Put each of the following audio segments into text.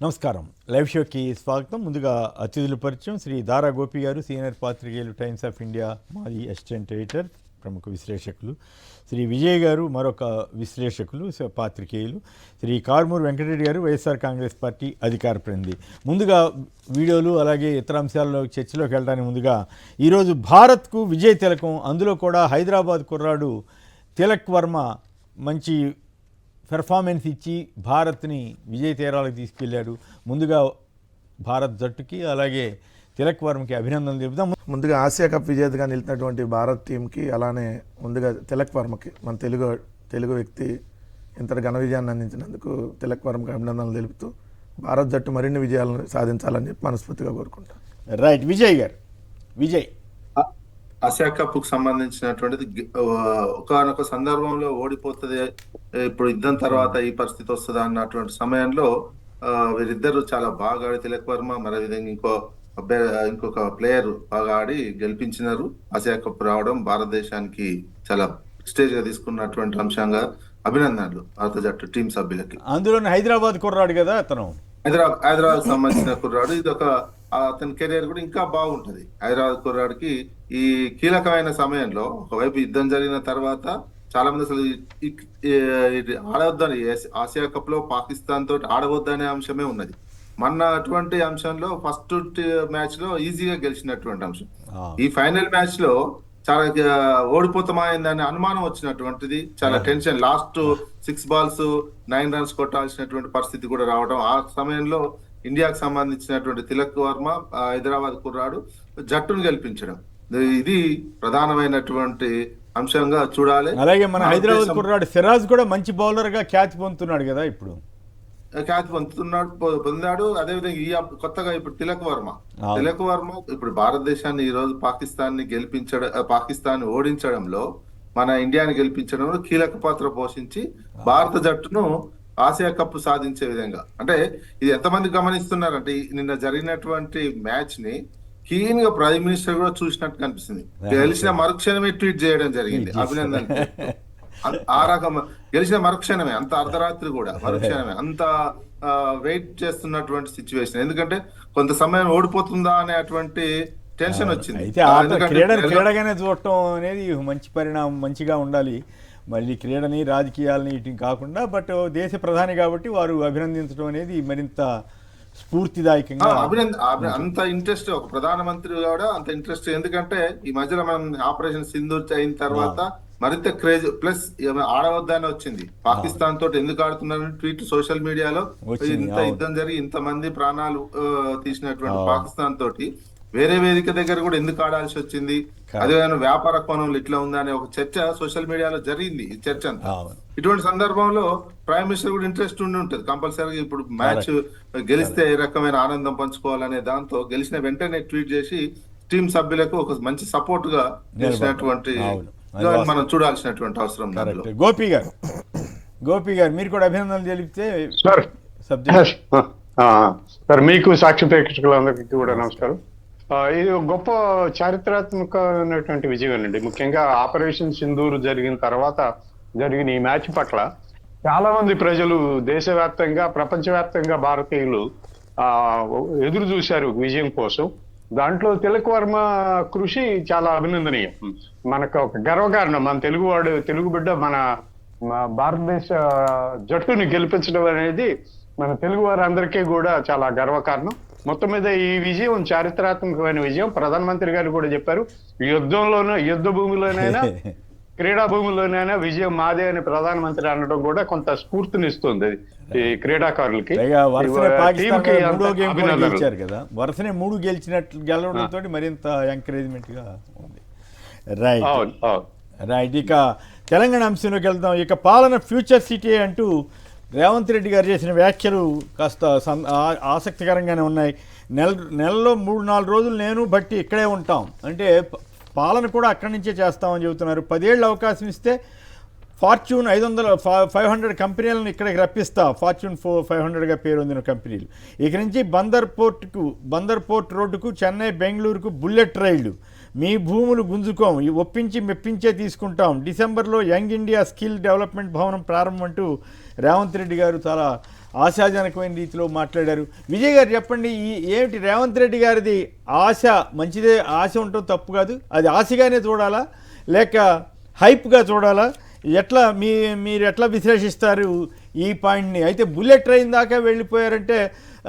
నమస్కారం. లైవ్ షోకి స్వాగతం. ముందుగా అతిథుల పరిచయం. శ్రీ దారా గోపి గారు, సీనియర్ పాత్రికేయులు, టైమ్స్ ఆఫ్ ఇండియా మాజీ అసిస్టెంట్ ఎడిటర్, ప్రముఖ విశ్లేషకులు. శ్రీ విజయ్ గారు, మరొక విశ్లేషకులు, పాత్రికేయులు. శ్రీ కారుమూరి వెంకటరెడ్డి గారు, వైఎస్ఆర్ కాంగ్రెస్ పార్టీ అధికార ప్రతినిధి. ముందుగా వీడియోలు అలాగే ఇతర అంశాల్లో చర్చలోకి వెళ్ళడానికి ముందుగా ఈరోజు భారత్కు విజయ్ తిలకం, అందులో కూడా హైదరాబాద్ కుర్రాడు తిలక్ వర్మ మంచి పెర్ఫార్మెన్స్ ఇచ్చి భారత్ని విజయ తీరాలకు తీసుకెళ్లాడు. ముందుగా భారత్ జట్టుకి అలాగే తిలక్ వర్మకి అభినందనలు చెబుతాం. ముందుగా ఆసియా కప్ విజేతగా నిలిచినటువంటి భారత్ టీంకి, అలానే ముందుగా తిలక్ వర్మకి, మన తెలుగు వ్యక్తి ఇంతటి ఘన విజయాన్ని అందించినందుకు తిలక్ వర్మకి అభినందనలు తెలుపుతూ భారత్ జట్టు మరిన్ని విజయాలను సాధించాలని చెప్పి మనస్ఫూర్తిగా కోరుకుంటాను. రైట్, విజయ్ గారు. విజయ్, ఆసియా కప్ కు సంబంధించినటువంటిది ఒకనొక సందర్భంలో ఓడిపోతుంది, ఇప్పుడు యుద్ధం తర్వాత ఈ పరిస్థితి వస్తుందా అన్నటువంటి సమయంలో వీరిద్దరు చాలా బాగా ఆడి, తిలక్ వర్మ మరి విధంగా ఇంకొక ప్లేయర్ బాగా ఆడి గెలిపించినారు. ఆసియా కప్ రావడం భారతదేశానికి చాలా స్టేజ్ గా తీసుకున్నటువంటి అంశంగా అభినందనలు భారత జట్టు టీం సభ్యులకి. అందులో హైదరాబాద్ కుర్రాడు కదా అతను, హైదరాబాద్ సంబంధించిన కుర్రాడు. ఇది ఒక అతని కెరీర్ కూడా ఇంకా బాగుంటది. హైదరాబాద్ కుర్రాడికి ఈ కీలకమైన సమయంలో ఒకవైపు యుద్ధం జరిగిన తర్వాత చాలా మంది అసలు ఆడవద్దని, ఆసియా కప్ లో పాకిస్తాన్ తోటి ఆడవద్దనే అంశమే ఉన్నది. మొన్న అటువంటి అంశంలో ఫస్ట్ మ్యాచ్ లో ఈజీగా గెలిచినటువంటి అంశం, ఈ ఫైనల్ మ్యాచ్ లో చాలా ఓడిపోతామైందనే అనుమానం వచ్చినటువంటిది, చాలా టెన్షన్. లాస్ట్ 6 balls 9 runs కొట్టాల్సినటువంటి పరిస్థితి కూడా రావడం, ఆ సమయంలో ఇండియాకు సంబంధించినటువంటి తిలక్ వర్మ హైదరాబాద్ కుర్రాడు జట్టును గెలిపించడం, ఇది ప్రధానమైనటువంటి అంశంగా చూడాలి. అలాగే మన హైదరాబాద్ కుర్రాడు సిరాజ్ కూడా మంచి బౌలర్ గా ఖ్యాతి పొందుతున్నాడు కదా, ఇప్పుడు ఖ్యాతి పొందాడు. అదేవిధంగా కొత్తగా ఇప్పుడు తిలక్ వర్మ ఇప్పుడు భారతదేశాన్ని ఈ రోజు పాకిస్తాన్ ఓడించడంలో, మన ఇండియాని గెలిపించడంలో కీలక పాత్ర పోషించి భారత జట్టును ఆసియా కప్ సాధించే విధంగా, అంటే ఇది ఎంతమంది గమనిస్తున్నారంటే నిన్న జరిగినటువంటి మ్యాచ్ ని కీన్ గా ప్రైమ్ మినిస్టర్ కూడా చూసినట్టు కనిపిస్తుంది. గెలిచిన మరుక్షణమే ట్వీట్ చేయడం జరిగింది అభినందన్. ఆ రకం గెలిచిన మరుక్షణమే, అంత అర్ధరాత్రి కూడా మరుక్షణమే, అంత వెయిట్ చేస్తున్నటువంటి సిచ్యువేషన్. ఎందుకంటే కొంత సమయం ఓడిపోతుందా అనేటువంటి టెన్షన్ వచ్చింది. క్రీడగానే చూడటం అనేది మంచి పరిణామం, మంచిగా ఉండాలి. మళ్ళీ క్రీడని రాజకీయాలని ఇటు కాకుండా, బట్ దేశ ప్రధాని కాబట్టి వారు అభినందించడం అనేది మరింత స్ఫూర్తిదాయకంగా. అంత ఇంట్రెస్ట్ ఒక ప్రధానమంత్రి కూడా అంత ఇంట్రెస్ట్, ఎందుకంటే ఈ మధ్యలో మనం ఆపరేషన్ సింధూర్ అయిన తర్వాత మరింత క్రేజ్, ప్లస్ ఆడవద్దని వచ్చింది. పాకిస్తాన్ తోటి ఎందుకు ఆడుతున్నారని ట్వీట్ సోషల్ మీడియాలో, ఇంత యుద్ధం జరిగి ఇంతమంది ప్రాణాలు తీసినటువంటి పాకిస్తాన్ తోటి వేరే వేదిక దగ్గర కూడా ఎందుకు ఆడాల్సి వచ్చింది, అదేవిధంగా వ్యాపార కోణంలో ఇట్లా ఉందా అనే ఒక చర్చ సోషల్ మీడియాలో జరిగింది. ఈ చర్చ అంతా ఇటువంటి సందర్భంలో ప్రైమ్ మినిస్టర్ కూడా ఇంట్రెస్ట్ ఉండి ఉంటుంది కంపల్సరీగా. ఇప్పుడు మ్యాచ్ గెలిస్తే ఏ రకమైన ఆనందం పంచుకోవాలనే దాంతో గెలిచిన వెంటనే ట్వీట్ చేసి టీం సభ్యులకు ఒక మంచి సపోర్ట్ గా చేసినటువంటి మనం చూడాల్సినటువంటి అవసరం. గోపి గారు మీరు కూడా అభినందనలు తెలిపితే. సార్, మీకు సాక్షి ప్రేక్షకులందరికీ కూడా నమస్కారం. ఇది గొప్ప చారిత్రాత్మకమైనటువంటి విజయం అండి. ముఖ్యంగా ఆపరేషన్ సింధూర్ జరిగిన తర్వాత జరిగిన ఈ మ్యాచ్ పట్ల చాలా మంది ప్రజలు దేశవ్యాప్తంగా, ప్రపంచవ్యాప్తంగా భారతీయులు ఎదురు చూశారు విజయం కోసం. దాంట్లో తిలక్ వర్మ కృషి చాలా అభినందనీయం. మనకు ఒక గర్వకారణం. మన తెలుగు బిడ్డ మన భారతదేశ జట్టుని గెలిపించడం అనేది మన తెలుగు వారందరికీ కూడా చాలా గర్వకారణం. మొత్తం మీద ఈ విజయం చారిత్రాత్మకమైన విజయం. ప్రధానమంత్రి గారు కూడా చెప్పారు, యుద్ధ భూమిలోనైనా క్రీడా భూమిలోనైనా విజయం మాదే అని ప్రధానమంత్రి అనడం కూడా కొంత స్ఫూర్తినిస్తుంది ఈ క్రీడాకారులకి. వరుసనే 3 గెలవడంతో మరింత ఎంకరేజ్మెంట్ గా ఉంది. రైట్, ఇక తెలంగాణ అంశంలోకి వెళ్దాం. ఇక పాలన ఫ్యూచర్ సిటీ అంటూ రేవంత్ రెడ్డి గారు చేసిన వ్యాఖ్యలు కాస్త ఆసక్తికరంగానే ఉన్నాయి. నెలలో 3-4 రోజులు నేను బట్టి ఇక్కడే ఉంటాం అంటే పాలన కూడా అక్కడి నుంచే చేస్తామని చెబుతున్నారు. 10 ఏళ్ళు అవకాశం ఇస్తే ఫార్చ్యూన్ 500 కంపెనీలను ఇక్కడికి రప్పిస్తా, ఫార్చ్యూన్ 500గా పేరు పొందిన కంపెనీలు. ఇక నుంచి బందర్ పోర్ట్ రోడ్డుకు, చెన్నై బెంగళూరుకు బుల్లెట్ రైళ్లు, మీ భూములు గుంజుకోం, ఒప్పించి మెప్పించే తీసుకుంటాం, డిసెంబర్లో యంగ్ ఇండియా స్కిల్ డెవలప్మెంట్ భవనం ప్రారంభం అంటూ రేవంత్ రెడ్డి గారు చాలా ఆశాజనకమైన రీతిలో మాట్లాడారు. విజయ్ గారు చెప్పండి, ఏమిటి రేవంత్ రెడ్డి గారిది ఆశ మంచిదే, ఆశ ఉండటం తప్పు కాదు, అది ఆశగానే చూడాలా లేక హైప్గా చూడాలా, ఎట్లా మీరు ఎట్లా విశ్లేషిస్తారు ఈ పాయింట్ని? అయితే బుల్లెట్ ట్రైన్ దాకా వెళ్ళిపోయారంటే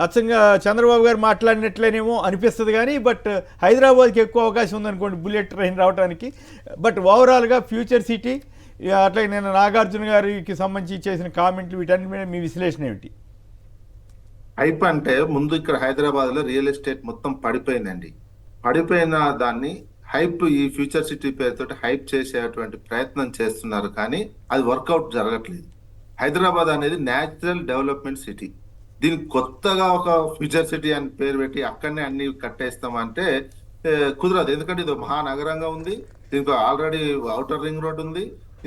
అచ్చంగా చంద్రబాబు గారు మాట్లాడినట్లేనేమో అనిపిస్తుంది కానీ, బట్ హైదరాబాద్కి ఎక్కువ అవకాశం ఉందనుకోండి బుల్లెట్ ట్రైన్ రావడానికి. బట్ ఓవరాల్గా ఫ్యూచర్ సిటీ, అట్లాగే నేను నాగార్జున గారికి సంబంధించి చేసిన కామెంట్లు, వీటన్నిటి మీద మీ విశ్లేషణ ఏమిటి? హైప్ అంటే ముందు ఇక్కడ హైదరాబాద్ లో రియల్ ఎస్టేట్ మొత్తం పడిపోయిందండి. పడిపోయిన దాన్ని హైప్, ఈ ఫ్యూచర్ సిటీ పేరుతో హైప్ చేసేటువంటి ప్రయత్నం చేస్తున్నారు, కానీ అది వర్కౌట్ జరగట్లేదు. హైదరాబాద్ అనేది న్యాచురల్ డెవలప్మెంట్ సిటీ. దీనికి కొత్తగా ఒక ఫ్యూచర్ సిటీ అని పేరు పెట్టి అక్కడనే అన్ని కట్టేస్తామంటే కుదరదు. ఎందుకంటే ఇది మహానగరంగా ఉంది, దీనికి ఆల్రెడీ అవుటర్ రింగ్ రోడ్ ఉంది,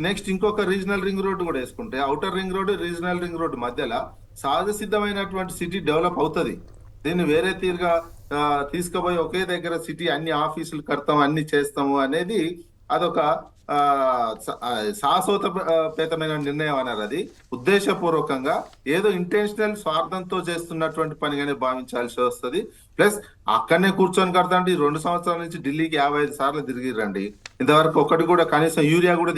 నెక్స్ట్ ఇంకొక రీజనల్ రింగ్ రోడ్ కూడా వేసుకుంటే outer ring road, regional ring road మధ్యలో సహజ సిద్ధమైనటువంటి సిటీ డెవలప్ అవుతుంది. దీన్ని వేరే తీరుగా తీసుకుపోయి ఒకే దగ్గర సిటీ అన్ని ఆఫీసులు కడతాము, అన్ని చేస్తాము అనేది అదొక సాహసోపేతమైన నిర్ణయం అన్నారు. అది ఉద్దేశపూర్వకంగా ఏదో ఇంటెన్షనల్ స్వార్థంతో చేస్తున్నటువంటి పనిగానే భావించాల్సి వస్తుంది. ప్లస్ అక్కడనే కూర్చొని కడతా అంటే 2 సంవత్సరాల నుంచి ఢిల్లీకి 55 సార్లు తిరిగిరండి. ఇంతవరకు ఒకటి కూడా కనీసం యూరియా కూడా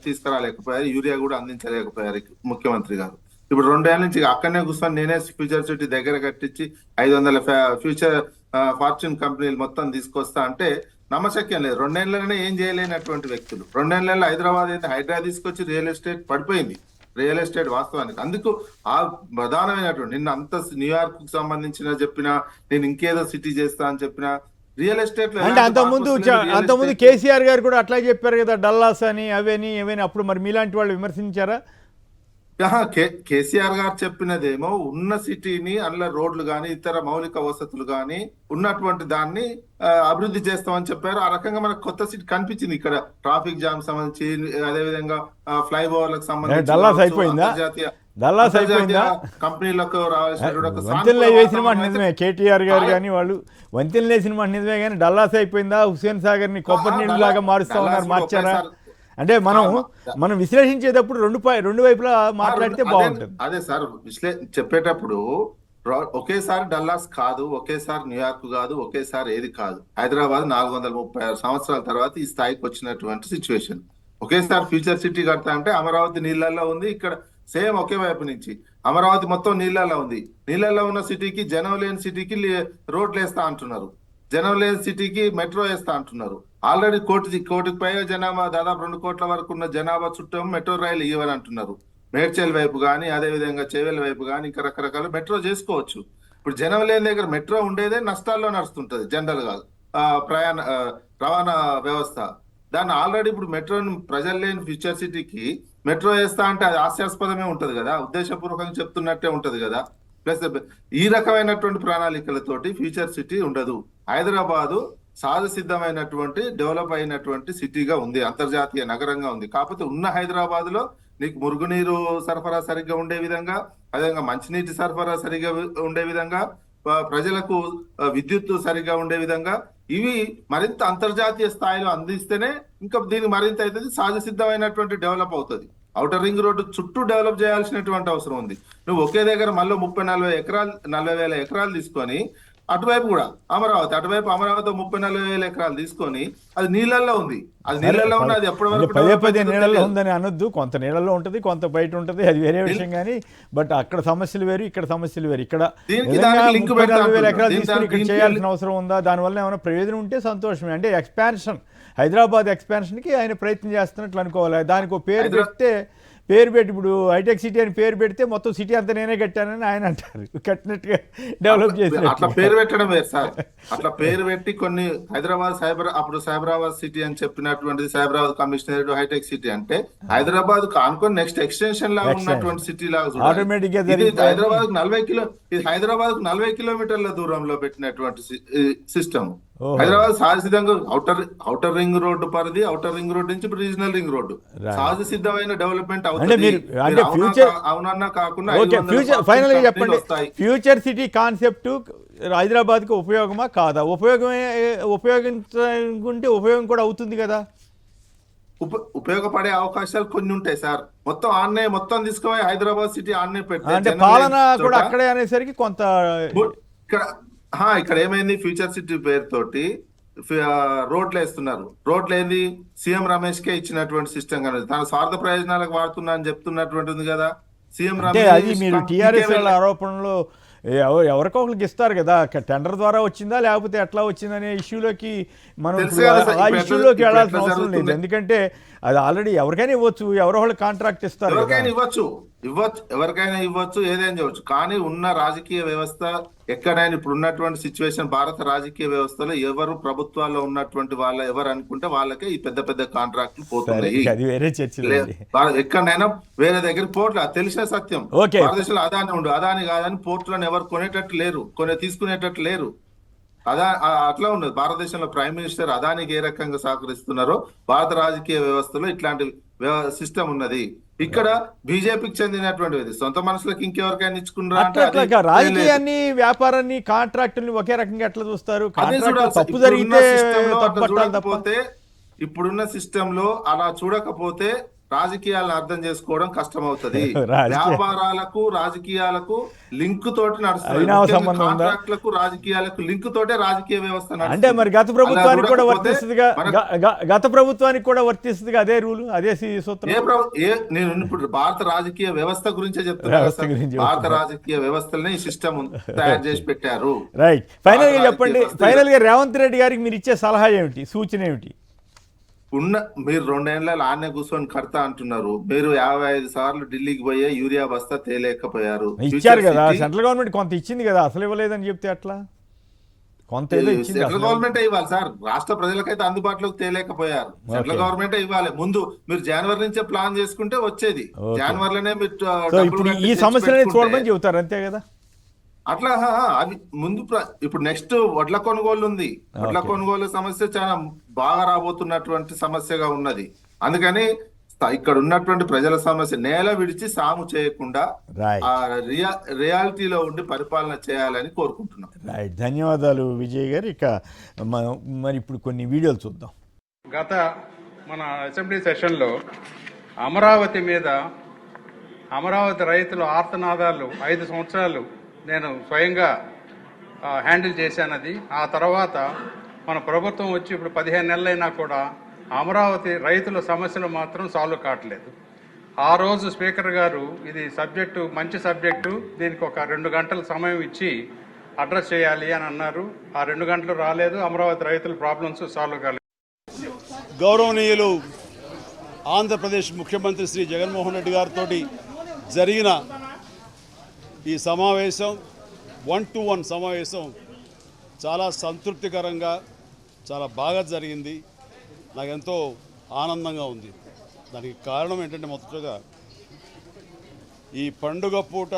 తీసుకురాలేకపోయారు, యూరియా కూడా అందించలేకపోయారు ముఖ్యమంత్రి గారు. ఇప్పుడు 2 ఏళ్ల నుంచి అక్కడనే కూర్చొని నేనే ఫ్యూచర్ సిటీ దగ్గర కట్టించి 500 ఫ్యూచర్ ఫార్చ్యూన్ కంపెనీలు మొత్తం తీసుకొస్తా అంటే నమ్మశక్యం లేదు. 2 ఏళ్లనే ఏం చేయలేనటువంటి వ్యక్తులు 2 ఏళ్లలో హైదరాబాద్ తీసుకొచ్చి రియల్ ఎస్టేట్ పడిపోయింది, రియల్ ఎస్టేట్ వాస్తవానికి. అందుకు ఆ ప్రధానమైనటువంటి నిన్న అంత న్యూయార్క్ కు సంబంధించిన చెప్పినా, నేను ఇంకేదో సిటీ చేస్తా అని చెప్పినా, రియల్ ఎస్టేట్ అంటే అంతకుముందు కేసీఆర్ గారు కూడా అట్లా చెప్పారు కదా, డల్లాస్ అని అవని ఇవని. అప్పుడు మరి మీలాంటి వాళ్ళు విమర్శించారా? కేసీఆర్ గారు చెప్పినదేమో ఉన్న సిటీని, అందులో రోడ్లు గాని ఇతర మౌలిక వసతులు గాని ఉన్నటువంటి దాన్ని అభివృద్ధి చేస్తామని చెప్పారు. ఆ రకంగా మనకు కొత్త సిటీ కనిపించింది. ఇక్కడ ట్రాఫిక్ జామ్ సంబంధించి, అదే విధంగా ఫ్లైఓవర్లకు సంబంధించి కంపెనీలకు రావాల్సిన కేటీఆర్ గారు కానీ వాళ్ళు వంతెనలు వేసిన మాట నిజమే, కానీ డల్లాస్ అయిపోయిందా? హుస్సేన్ సాగర్ ని కొబ్బరి నీళ్ళు లాగా మారుస్తా ఉన్నారు, మార్చారా? అంటే మనం విశ్లేషించేటప్పుడు రెండు వైపులా మాట్లాడితే బాగుంటుంది. అదే సార్, చెప్పేటప్పుడు ఒకేసారి డల్లాస్ కాదు, ఒకేసారి న్యూయార్క్ కాదు, ఒకేసారి ఏది కాదు. హైదరాబాద్ 436 సంవత్సరాల తర్వాత ఈ స్థాయికి వచ్చినటువంటి సిచ్యువేషన్. ఒకేసారి ఫ్యూచర్ సిటీ కడతా అంటే అమరావతి నీళ్ళల్లో ఉంది, ఇక్కడ సేమ్ ఒకే వైపు నుంచి అమరావతి మొత్తం నీళ్ళల్లో ఉంది. నీళ్ళల్లో ఉన్న సిటీకి, జనం లేని సిటీకి రోడ్లు వేస్తా అంటున్నారు, జనం లేని సిటీకి మెట్రో వేస్తా అంటున్నారు. ఆల్రెడీ కోటికి పైగా జనాభా, దాదాపు 2 కోట్ల వరకు ఉన్న జనాభా చుట్టూ మెట్రో రైలు ఇవ్వని అంటున్నారు. మేడ్చల్ వైపు కానీ, అదే విధంగా చేవెల వైపు కానీ, ఇంకా రకరకాల మెట్రో చేసుకోవచ్చు. ఇప్పుడు జనం లేని దగ్గర మెట్రో ఉండేదే నష్టాల్లో నడుస్తుంటది జనరల్ గా రవాణా వ్యవస్థ. దాన్ని ఆల్రెడీ ఇప్పుడు మెట్రోని ప్రజలు లేని ఫ్యూచర్ సిటీకి మెట్రో వేస్తా అంటే అది హాస్యాస్పదమే ఉంటది కదా, ఉద్దేశపూర్వకంగా చెప్తున్నట్టే ఉంటది కదా. ప్లస్ ఈ రకమైనటువంటి ప్రణాళికలతోటి ఫ్యూచర్ సిటీ ఉండదు. హైదరాబాదు సహజ సిద్ధమైనటువంటి డెవలప్ అయినటువంటి సిటీగా ఉంది, అంతర్జాతీయ నగరంగా ఉంది. కాకపోతే ఉన్న హైదరాబాద్ లో నీకు మురుగునీరు సరఫరా సరిగ్గా ఉండే విధంగా, అదేవిధంగా మంచినీటి సరఫరా సరిగ్గా ఉండే విధంగా, ప్రజలకు విద్యుత్ సరిగ్గా ఉండే విధంగా ఇవి మరింత అంతర్జాతీయ స్థాయిలో అందిస్తేనే ఇంకా దీన్ని మరింత అవుతుంది, సహజ సిద్ధమైనటువంటి డెవలప్ అవుతుంది. ఔటర్ రింగ్ రోడ్డు చుట్టూ డెవలప్ చేయాల్సినటువంటి అవసరం ఉంది. నువ్వు ఒకే దగ్గర మళ్ళీ 40,000 ఎకరాలు తీసుకొని అటువైపు కూడా అమరావతి 30,000-40,000 ఎకరాలు తీసుకొని అది నీళ్ళల్లో ఉంది, అది నీళ్ళల్లో ఉన్న అది ఎప్పటి వరకు పదే నీళ్ళల్లో ఉందని అనొద్దు. కొంత నీళ్ళల్లో ఉంటుంది, కొంత బయట ఉంటుంది, అది వేరే విషయం. కానీ బట్ అక్కడ సమస్యలు వేరు, ఇక్కడ సమస్యలు వేరు. ఇక్కడ 30,000 ఎకరాలు తీసుకుని ఇక్కడ చేయాల్సిన అవసరం ఉందా? దానివల్ల ఏమైనా ప్రయోజనం ఉంటే సంతోషమే. అంటే ఎక్స్పాన్షన్, హైదరాబాద్ ఎక్స్పాన్షన్కి ఆయన ప్రయత్నం చేస్తున్నట్లు అనుకోవాలి. దానికి ఒక పేరు పెట్టి ఇప్పుడు హైటెక్ సిటీ అని పేరు పెడితే మొత్తం సిటీ అంతా నేనే కట్టానని ఆయన అంటారు. కట్టినట్టుగా డెవలప్ చేసి అట్లా పేరు పెట్టడం వేరు సార్. అట్లా పేరు పెట్టి కొన్ని అప్పుడు సైబరాబాద్ సిటీ అని చెప్పినటువంటిది, సైబరాబాద్ కమిషనరేట్ హైటెక్ సిటీ అంటే హైదరాబాద్ కానుకొని నెక్స్ట్ ఎక్స్టెన్షన్ లాగా ఉన్నటువంటి సిటీ లాగా ఆటోమేటిక్ గా హైదరాబాద్ 40 కిలోమీటర్ల దూరంలో పెట్టినటువంటి సిస్టమ్. హైదరాబాద్ సహజ సిద్ధంగా ఔటర్ రింగ్ రోడ్డు పరిధి, ఔటర్ రింగ్ రోడ్ నుంచి రీజనల్ రింగ్ రోడ్డు సహజ సిద్ధమైన డెవలప్మెంట్ అవుతుంది. అవునన్నా కాకుండా ఫైనల్ గా చెప్పండి, ఫ్యూచర్ సిటీ కాన్సెప్ట్ హైదరాబాద్ కి ఉపయోగమా కాదా? ఉపయోగం కూడా అవుతుంది కదా. ఉపయోగపడే అవకాశాలు కొన్ని ఉంటాయి సార్. మొత్తం ఆన్నే మొత్తం తీసుకుపోయి హైదరాబాద్ సిటీ ఆన్నే పెడితే అంటే జనం పాలన లేని కూడా చోట అక్కడే అనేసరికి కొంత ఇక్కడ ఇక్కడ ఏమైంది, ఫ్యూచర్ సిటీ పేరుతోటి రోడ్లు వేస్తున్నారు. రోడ్లు ఏంది, సీఎం రమేష్ కే ఇచ్చినటువంటి సిస్టమ్ కానీ తన స్వార్థ ప్రయోజనాలకు వాడుతున్నా అని చెప్తున్నటువంటిది కదా. సీఎం అంటే అది రమేష్ మీరు టీఆర్ఎస్ ఆరోపణలో ఎవరికో ఒకరికి ఇస్తారు కదా, టెండర్ ద్వారా వచ్చిందా లేకపోతే ఎట్లా వచ్చిందనే ఇష్యూలోకి మనం తెలుసు ఇప్పుడు కదా సార్, ఆ ఇప్పుడు ఇష్యూలోకి ఎట్లా వెళ్ళాల్సిన అవసరం లేదు. జరుగుతుంది? ఎందుకంటే అది ఆల్రెడీ ఎవరికైనా ఇవ్వచ్చు, ఎవరో వాళ్ళు కాంట్రాక్ట్ ఇస్తారు కదా. ఎవరికైనా ఇవ్వచ్చు, ఎవరికైనా ఇవ్వచ్చు, ఏదైనా చేయవచ్చు. కానీ ఉన్న రాజకీయ వ్యవస్థ ఎక్కడైనా ఇప్పుడు ఉన్నటువంటి సిచ్యువేషన్, భారత రాజకీయ వ్యవస్థలో ఎవరు ప్రభుత్వాల్లో ఉన్నటువంటి ఎవరు అనుకుంటే వాళ్ళకే ఈ పెద్ద పెద్ద కాంట్రాక్ట్లు పోతున్నాయి. అది వేరే చర్చలు. ఎక్కడైనా వేరే దగ్గర పోర్టులు, తెలిసిన సత్యం. ఓకే. భారతదేశంలో అదాని ఉండు, అదాని కాదని పోర్టులను ఎవరు కొనేటట్టు లేరు, తీసుకునేటట్టు లేరు. అట్లా ఉన్నది భారతదేశంలో. ప్రైమ్ మినిస్టర్ అదానికి ఏ రకంగా సహకరిస్తున్నారో భారత రాజకీయ వ్యవస్థలో ఇట్లాంటి సిస్టమ్ ఉన్నది. ఇక్కడ బీజేపీకి చెందినటువంటిది సొంత మనుషులకు ఇంకెవరికైనా ఇచ్చుకున్నారా? రాజకీయాన్ని, వ్యాపారాన్ని, కాంట్రాక్టుల్ని ఒకే రకంగా ఎట్లా చూస్తారు? అదే కాంట్రాక్ట్ చూడాలి. తప్పు ఇప్పుడున్న జరిగితే సిస్టంలో అట్లా తప్పు పట్టాలి తప్ప. చూడకపోతే, ఇప్పుడున్న సిస్టమ్ లో అలా చూడకపోతే రాజకీయాలను అర్థం చేసుకోవడం కష్టం అవుతుంది. వ్యాపారాలకు రాజకీయాలకు లింక్ తోటి నడుస్తుంది. కాంట్రాక్టులకు రాజకీయాలకు లింక్ తోటే రాజకీయ వ్యవస్థ నడుస్తుంది. అంటే మరి గత ప్రభుత్వానికి కూడా వర్తిస్తుందిగా, గత ప్రభుత్వానికి కూడా వర్తిస్తుంది అదే రూల్, అదే సూత్రం. నేను ఇప్పుడు భారత రాజకీయ వ్యవస్థ గురించే చెప్తున్నాను. భారత రాజకీయ వ్యవస్థలనే ఈ సిస్టమ్ తయారు చేసి పెట్టారు. రైట్. ఫైనల్ గా చెప్పండి, ఫైనల్ గా రేవంత్ రెడ్డి గారికి మీరు ఇచ్చే సలహా ఏమిటి, సూచన ఏమిటి? మీరు 2 ఏళ్ల ఆన్నే కూర్చొని కడతా అంటున్నారు. మీరు 55 సార్లు ఢిల్లీకి పోయే యూరియా బస్తా తేలేకపోయారు. ఇచ్చారు కదా, సెంట్రల్ గవర్నమెంట్ కొంత ఇచ్చింది కదా, అసలు ఇవ్వలేదని చెప్తే అట్లా కొంత సెంట్రల్ గవర్నమెంట్ ఇవ్వాలి సార్, రాష్ట్ర ప్రజలకైతే అందుబాటులోకి తేలేకపోయారు. సెంట్రల్ గవర్నమెంట్ ఇవ్వాలి. ముందు మీరు జనవరి నుంచే ప్లాన్ చేసుకుంటే వచ్చేది. జనవరిలోనే ఇప్పుడు ఈ సమస్యలని చూడమని చెబుతారు, అంతే కదా. అట్లా అది ముందు ఇప్పుడు నెక్స్ట్ వడ్ల కొనుగోలు ఉంది. వడ్ల కొనుగోలు సమస్య చాలా బాగా రాబోతున్నటువంటి సమస్యగా ఉన్నది. అందుకని ఇక్కడ ఉన్నటువంటి ప్రజల సమస్య నేల విడిచి సాము చేయకుండా రియాలిటీలో ఉండి పరిపాలన చేయాలని కోరుకుంటున్నాం. రైట్, ధన్యవాదాలు విజయ్ గారు. ఇక మరి ఇప్పుడు కొన్ని వీడియోలు చూద్దాం. గత మన అసెంబ్లీ సెషన్లో అమరావతి మీద, అమరావతి రైతుల ఆర్తనాదాలు 5 సంవత్సరాలు నేను స్వయంగా హ్యాండిల్ చేశానది. ఆ తర్వాత మన ప్రభుత్వం వచ్చి ఇప్పుడు 15 నెలలైనా కూడా అమరావతి రైతుల సమస్యలు మాత్రం సాల్వ్ కావట్లేదు. ఆ రోజు స్పీకర్ గారు ఇది సబ్జెక్టు మంచి సబ్జెక్టు, దీనికి ఒక 2 గంటల సమయం ఇచ్చి అడ్రస్ చేయాలి అని అన్నారు. ఆ 2 గంటలు రాలేదు, అమరావతి రైతుల ప్రాబ్లమ్స్ సాల్వ్ కాలేదు. గౌరవనీయులు ఆంధ్రప్రదేశ్ ముఖ్యమంత్రి శ్రీ జగన్మోహన్ రెడ్డి గారితో జరిగిన ఈ సమావేశం 1-to-1 సమావేశం చాలా సంతృప్తికరంగా, చాలా బాగా జరిగింది. నాకెంతో ఆనందంగా ఉంది. దానికి కారణం ఏంటంటే, మొదటగా ఈ పండుగ పూట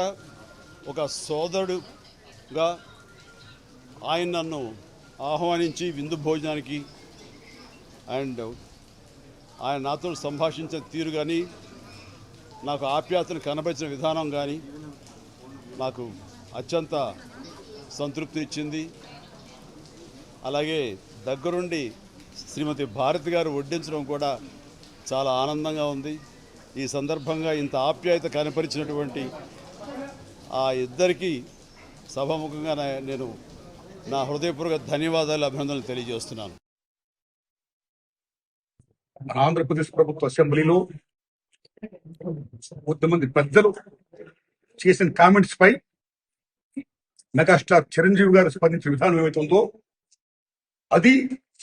ఒక సోదరుడుగా ఆయన నన్ను ఆహ్వానించి విందు భోజనానికి, అండ్ ఆయన నాతో సంభాషించిన తీరు కానీ, నాకు ఆప్యాయతను కనబరిచిన విధానం కానీ నాకు అత్యంత సంతృప్తి ఇచ్చింది. అలాగే దగ్గరుండి శ్రీమతి భారతి గారు వడ్డించడం కూడా చాలా ఆనందంగా ఉంది. ఈ సందర్భంగా ఇంత ఆప్యాయత కనపరిచినటువంటి ఆ ఇద్దరికీ సభాముఖంగా నేను నా హృదయపూర్వక ధన్యవాదాలు, అభినందనలు తెలియజేస్తున్నాను. ఆంధ్రప్రదేశ్ ప్రభుత్వ అసెంబ్లీలో కొంతమంది పెద్దలు చేసిన కామెంట్స్ పై మెగాస్టార్ చిరంజీవి గారు స్పందించిన విధానం ఏమైతే ఉందో అది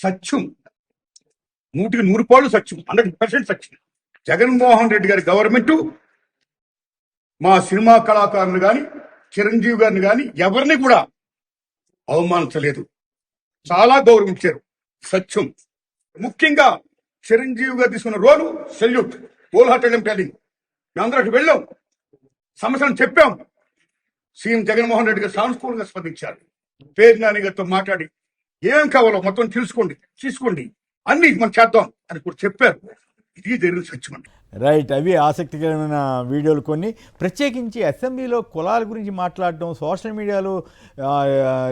సత్యం, 100% సత్యం, 100% సత్యం. జగన్మోహన్ రెడ్డి గారి గవర్నమెంట్ మా సినిమా కళాకారులు కానీ, చిరంజీవి గారిని కానీ ఎవరిని కూడా అవమానించలేదు, చాలా గౌరవించారు. సత్యం. ముఖ్యంగా చిరంజీవి గారు తీసుకున్న రోలు సెల్యూట్, హోల్ హార్టెడ్ టెలింగ్. మేమందరూ అటు వెళ్ళాం, సమస్యలను చెప్పాం. సీఎం జగన్మోహన్ రెడ్డి గారు సానుకూలంగా స్పందించారు. పేరు నాని గారితో మాట్లాడి ఏం కావాలో మొత్తం తీసుకోండి, అన్ని మనం చేద్దాం అని కూడా చెప్పారు. ఇది జరిగిన సత్యం. రైట్, అవి ఆసక్తికరమైన వీడియోలు కొన్ని. ప్రత్యేకించి అసెంబ్లీలో కులాల గురించి మాట్లాడటం, సోషల్ మీడియాలో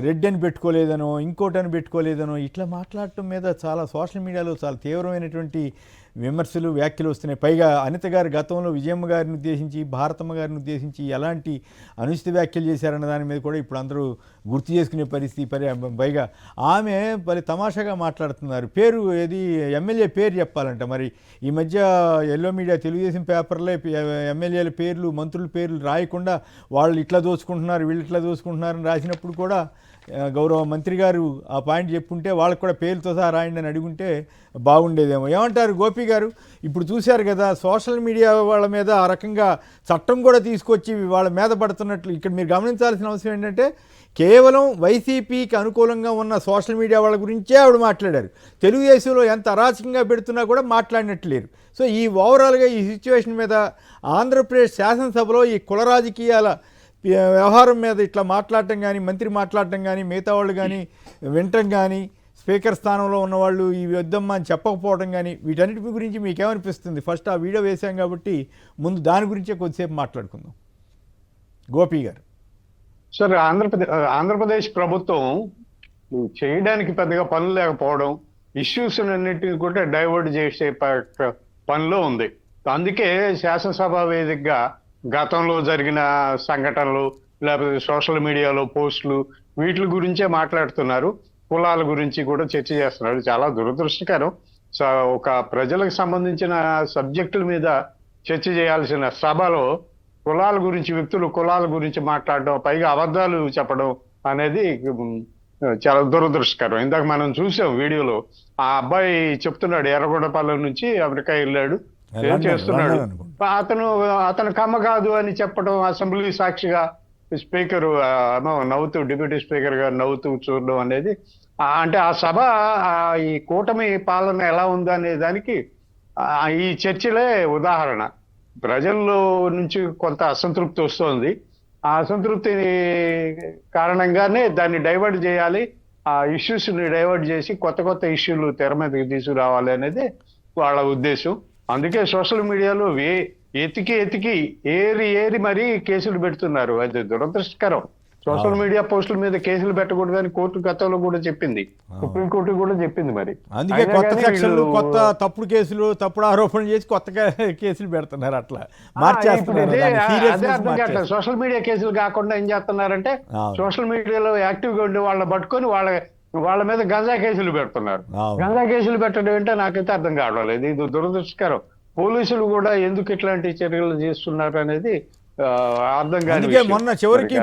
రెడ్ అని పెట్టుకోలేదనో ఇంకోటని పెట్టుకోలేదనో ఇట్లా మాట్లాడటం మీద చాలా సోషల్ మీడియాలో చాలా తీవ్రమైనటువంటి విమర్శలు వ్యాఖ్యలు వస్తున్నాయి. పైగా అనిత గారు గతంలో విజయమ్మ గారిని ఉద్దేశించి, భారతమ్మ గారిని ఉద్దేశించి ఎలాంటి అనుచిత వ్యాఖ్యలు చేశారన్న దాని మీద కూడా ఇప్పుడు అందరూ గుర్తు చేసుకునే పరిస్థితి. పైగా ఆమె మరి తమాషాగా మాట్లాడుతున్నారు. పేరు ఏది ఎమ్మెల్యే పేరు చెప్పాలంట. మరి ఈ మధ్య ఎల్లో మీడియా తెలుగుదేశం పేపర్లే ఎమ్మెల్యేల పేర్లు, మంత్రుల పేర్లు రాయకుండా వాళ్ళు ఇట్లా దోచుకుంటున్నారు, వీళ్ళు ఇట్లా దోచుకుంటున్నారని రాసినప్పుడు కూడా గౌరవ మంత్రి గారు ఆ పాయింట్ చెప్పుంటే వాళ్ళకు కూడా పేర్లతో సహా రాయండి అని అడుగుంటే బాగుండేదేమో. ఏమంటారు గోపి గారు? ఇప్పుడు చూశారు కదా సోషల్ మీడియా వాళ్ళ మీద ఆ రకంగా చట్టం కూడా తీసుకొచ్చి వాళ్ళ మీద పడుతున్నట్లు. ఇక్కడ మీరు గమనించాల్సిన అవసరం ఏంటంటే కేవలం వైసీపీకి అనుకూలంగా ఉన్న సోషల్ మీడియా వాళ్ళ గురించే ఆవిడ మాట్లాడారు. తెలుగుదేశంలో ఎంత అరాచకంగా పెడుతున్నా కూడా మాట్లాడినట్లేరు. సో ఈ ఓవరాల్గా ఈ సిచ్యువేషన్ మీద ఆంధ్రప్రదేశ్ శాసనసభలో ఈ కుల రాజకీయాల వ్యవహారం మీద ఇట్లా మాట్లాడటం కానీ, మంత్రి మాట్లాడటం కానీ, మిగతా వాళ్ళు కానీ వినటం కానీ, స్పీకర్ స్థానంలో ఉన్నవాళ్ళు ఈ వద్దమ్మా అని చెప్పకపోవడం కానీ, వీటన్నిటి గురించి మీకేమనిపిస్తుంది? ఫస్ట్ ఆ వీడియో వేసాం కాబట్టి ముందు దాని గురించే కొద్దిసేపు మాట్లాడుకుందాం. గోపి గారు. సార్, ఆంధ్రప్రదేశ్ ప్రభుత్వం చేయడానికి పెద్దగా పనులు లేకపోవడం, ఇష్యూస్ అన్నింటినీ కూడా డైవర్ట్ చేసే పనిలో ఉంది. అందుకే శాసనసభ వేదికగా గతంలో జరిగిన సంఘటనలు, లేకపోతే సోషల్ మీడియాలో పోస్టులు, వీటి గురించే మాట్లాడుతున్నారు. కులాల గురించి కూడా చర్చ చేస్తున్నారు. చాలా దురదృష్టకరం. ఒక ప్రజలకు సంబంధించిన సబ్జెక్టుల మీద చర్చ చేయాల్సిన సభలో కులాల గురించి, వ్యక్తులు కులాల గురించి మాట్లాడడం, పైగా అబద్ధాలు చెప్పడం అనేది చాలా దురదృష్టకరం. ఇందాక మనం చూసాం వీడియోలో, ఆ అబ్బాయి చెప్తున్నాడు ఎర్రగొండపాలెం నుంచి అమెరికా వెళ్ళాడు, ఏం చేస్తున్నాడు, అతను కమ్మ కాదు అని చెప్పడం, అసెంబ్లీ సాక్షిగా స్పీకర్ నవ్వుతూ, డిప్యూటీ స్పీకర్ గారు నవ్వుతూ చూడడం అనేది, అంటే ఆ సభ ఈ కూటమి పాలన ఎలా ఉందనే దానికి ఈ చర్చలే ఉదాహరణ. ప్రజల్లో నుంచి కొంత అసంతృప్తి వస్తోంది. ఆ అసంతృప్తి కారణంగానే దాన్ని డైవర్ట్ చేయాలి, ఆ ఇష్యూస్ ని డైవర్ట్ చేసి కొత్త కొత్త ఇష్యూలు తెర మీదకి తీసుకురావాలి అనేది వాళ్ళ ఉద్దేశం. అందుకే సోషల్ మీడియాలో ఎతికి ఏరి మరీ కేసులు పెడుతున్నారు. అది దురదృష్టకరం. సోషల్ మీడియా పోస్టుల మీద కేసులు పెట్టకూడదని కోర్టు గతంలో కూడా చెప్పింది, సుప్రీంకోర్టు కూడా చెప్పింది. మరి అందుకే కొత్త సెక్షన్లు, కొత్త తప్పుడు కేసులు, తప్పుడు ఆరోపణలు చేసి కొత్త కేసులు పెడుతున్నారు. అట్లా మార్చేస్తున్నారు. సోషల్ మీడియా కేసులు కాకుండా ఏం చేస్తున్నారంటే సోషల్ మీడియాలో యాక్టివ్ గా ఉండి వాళ్ళని పట్టుకొని వాళ్ళ మీద గంజా కేసులు పెడుతున్నారు. గంజా కేసులు పెట్టడం ఏంటో నాకైతే అర్థం కావడం లేదు. ఇది దురదృష్టకరం. పోలీసులు కూడా ఎందుకు ఇట్లాంటి చర్యలు చేస్తున్నారు అనేది అర్థం కాదు. అందుకే మొన్న చివరికి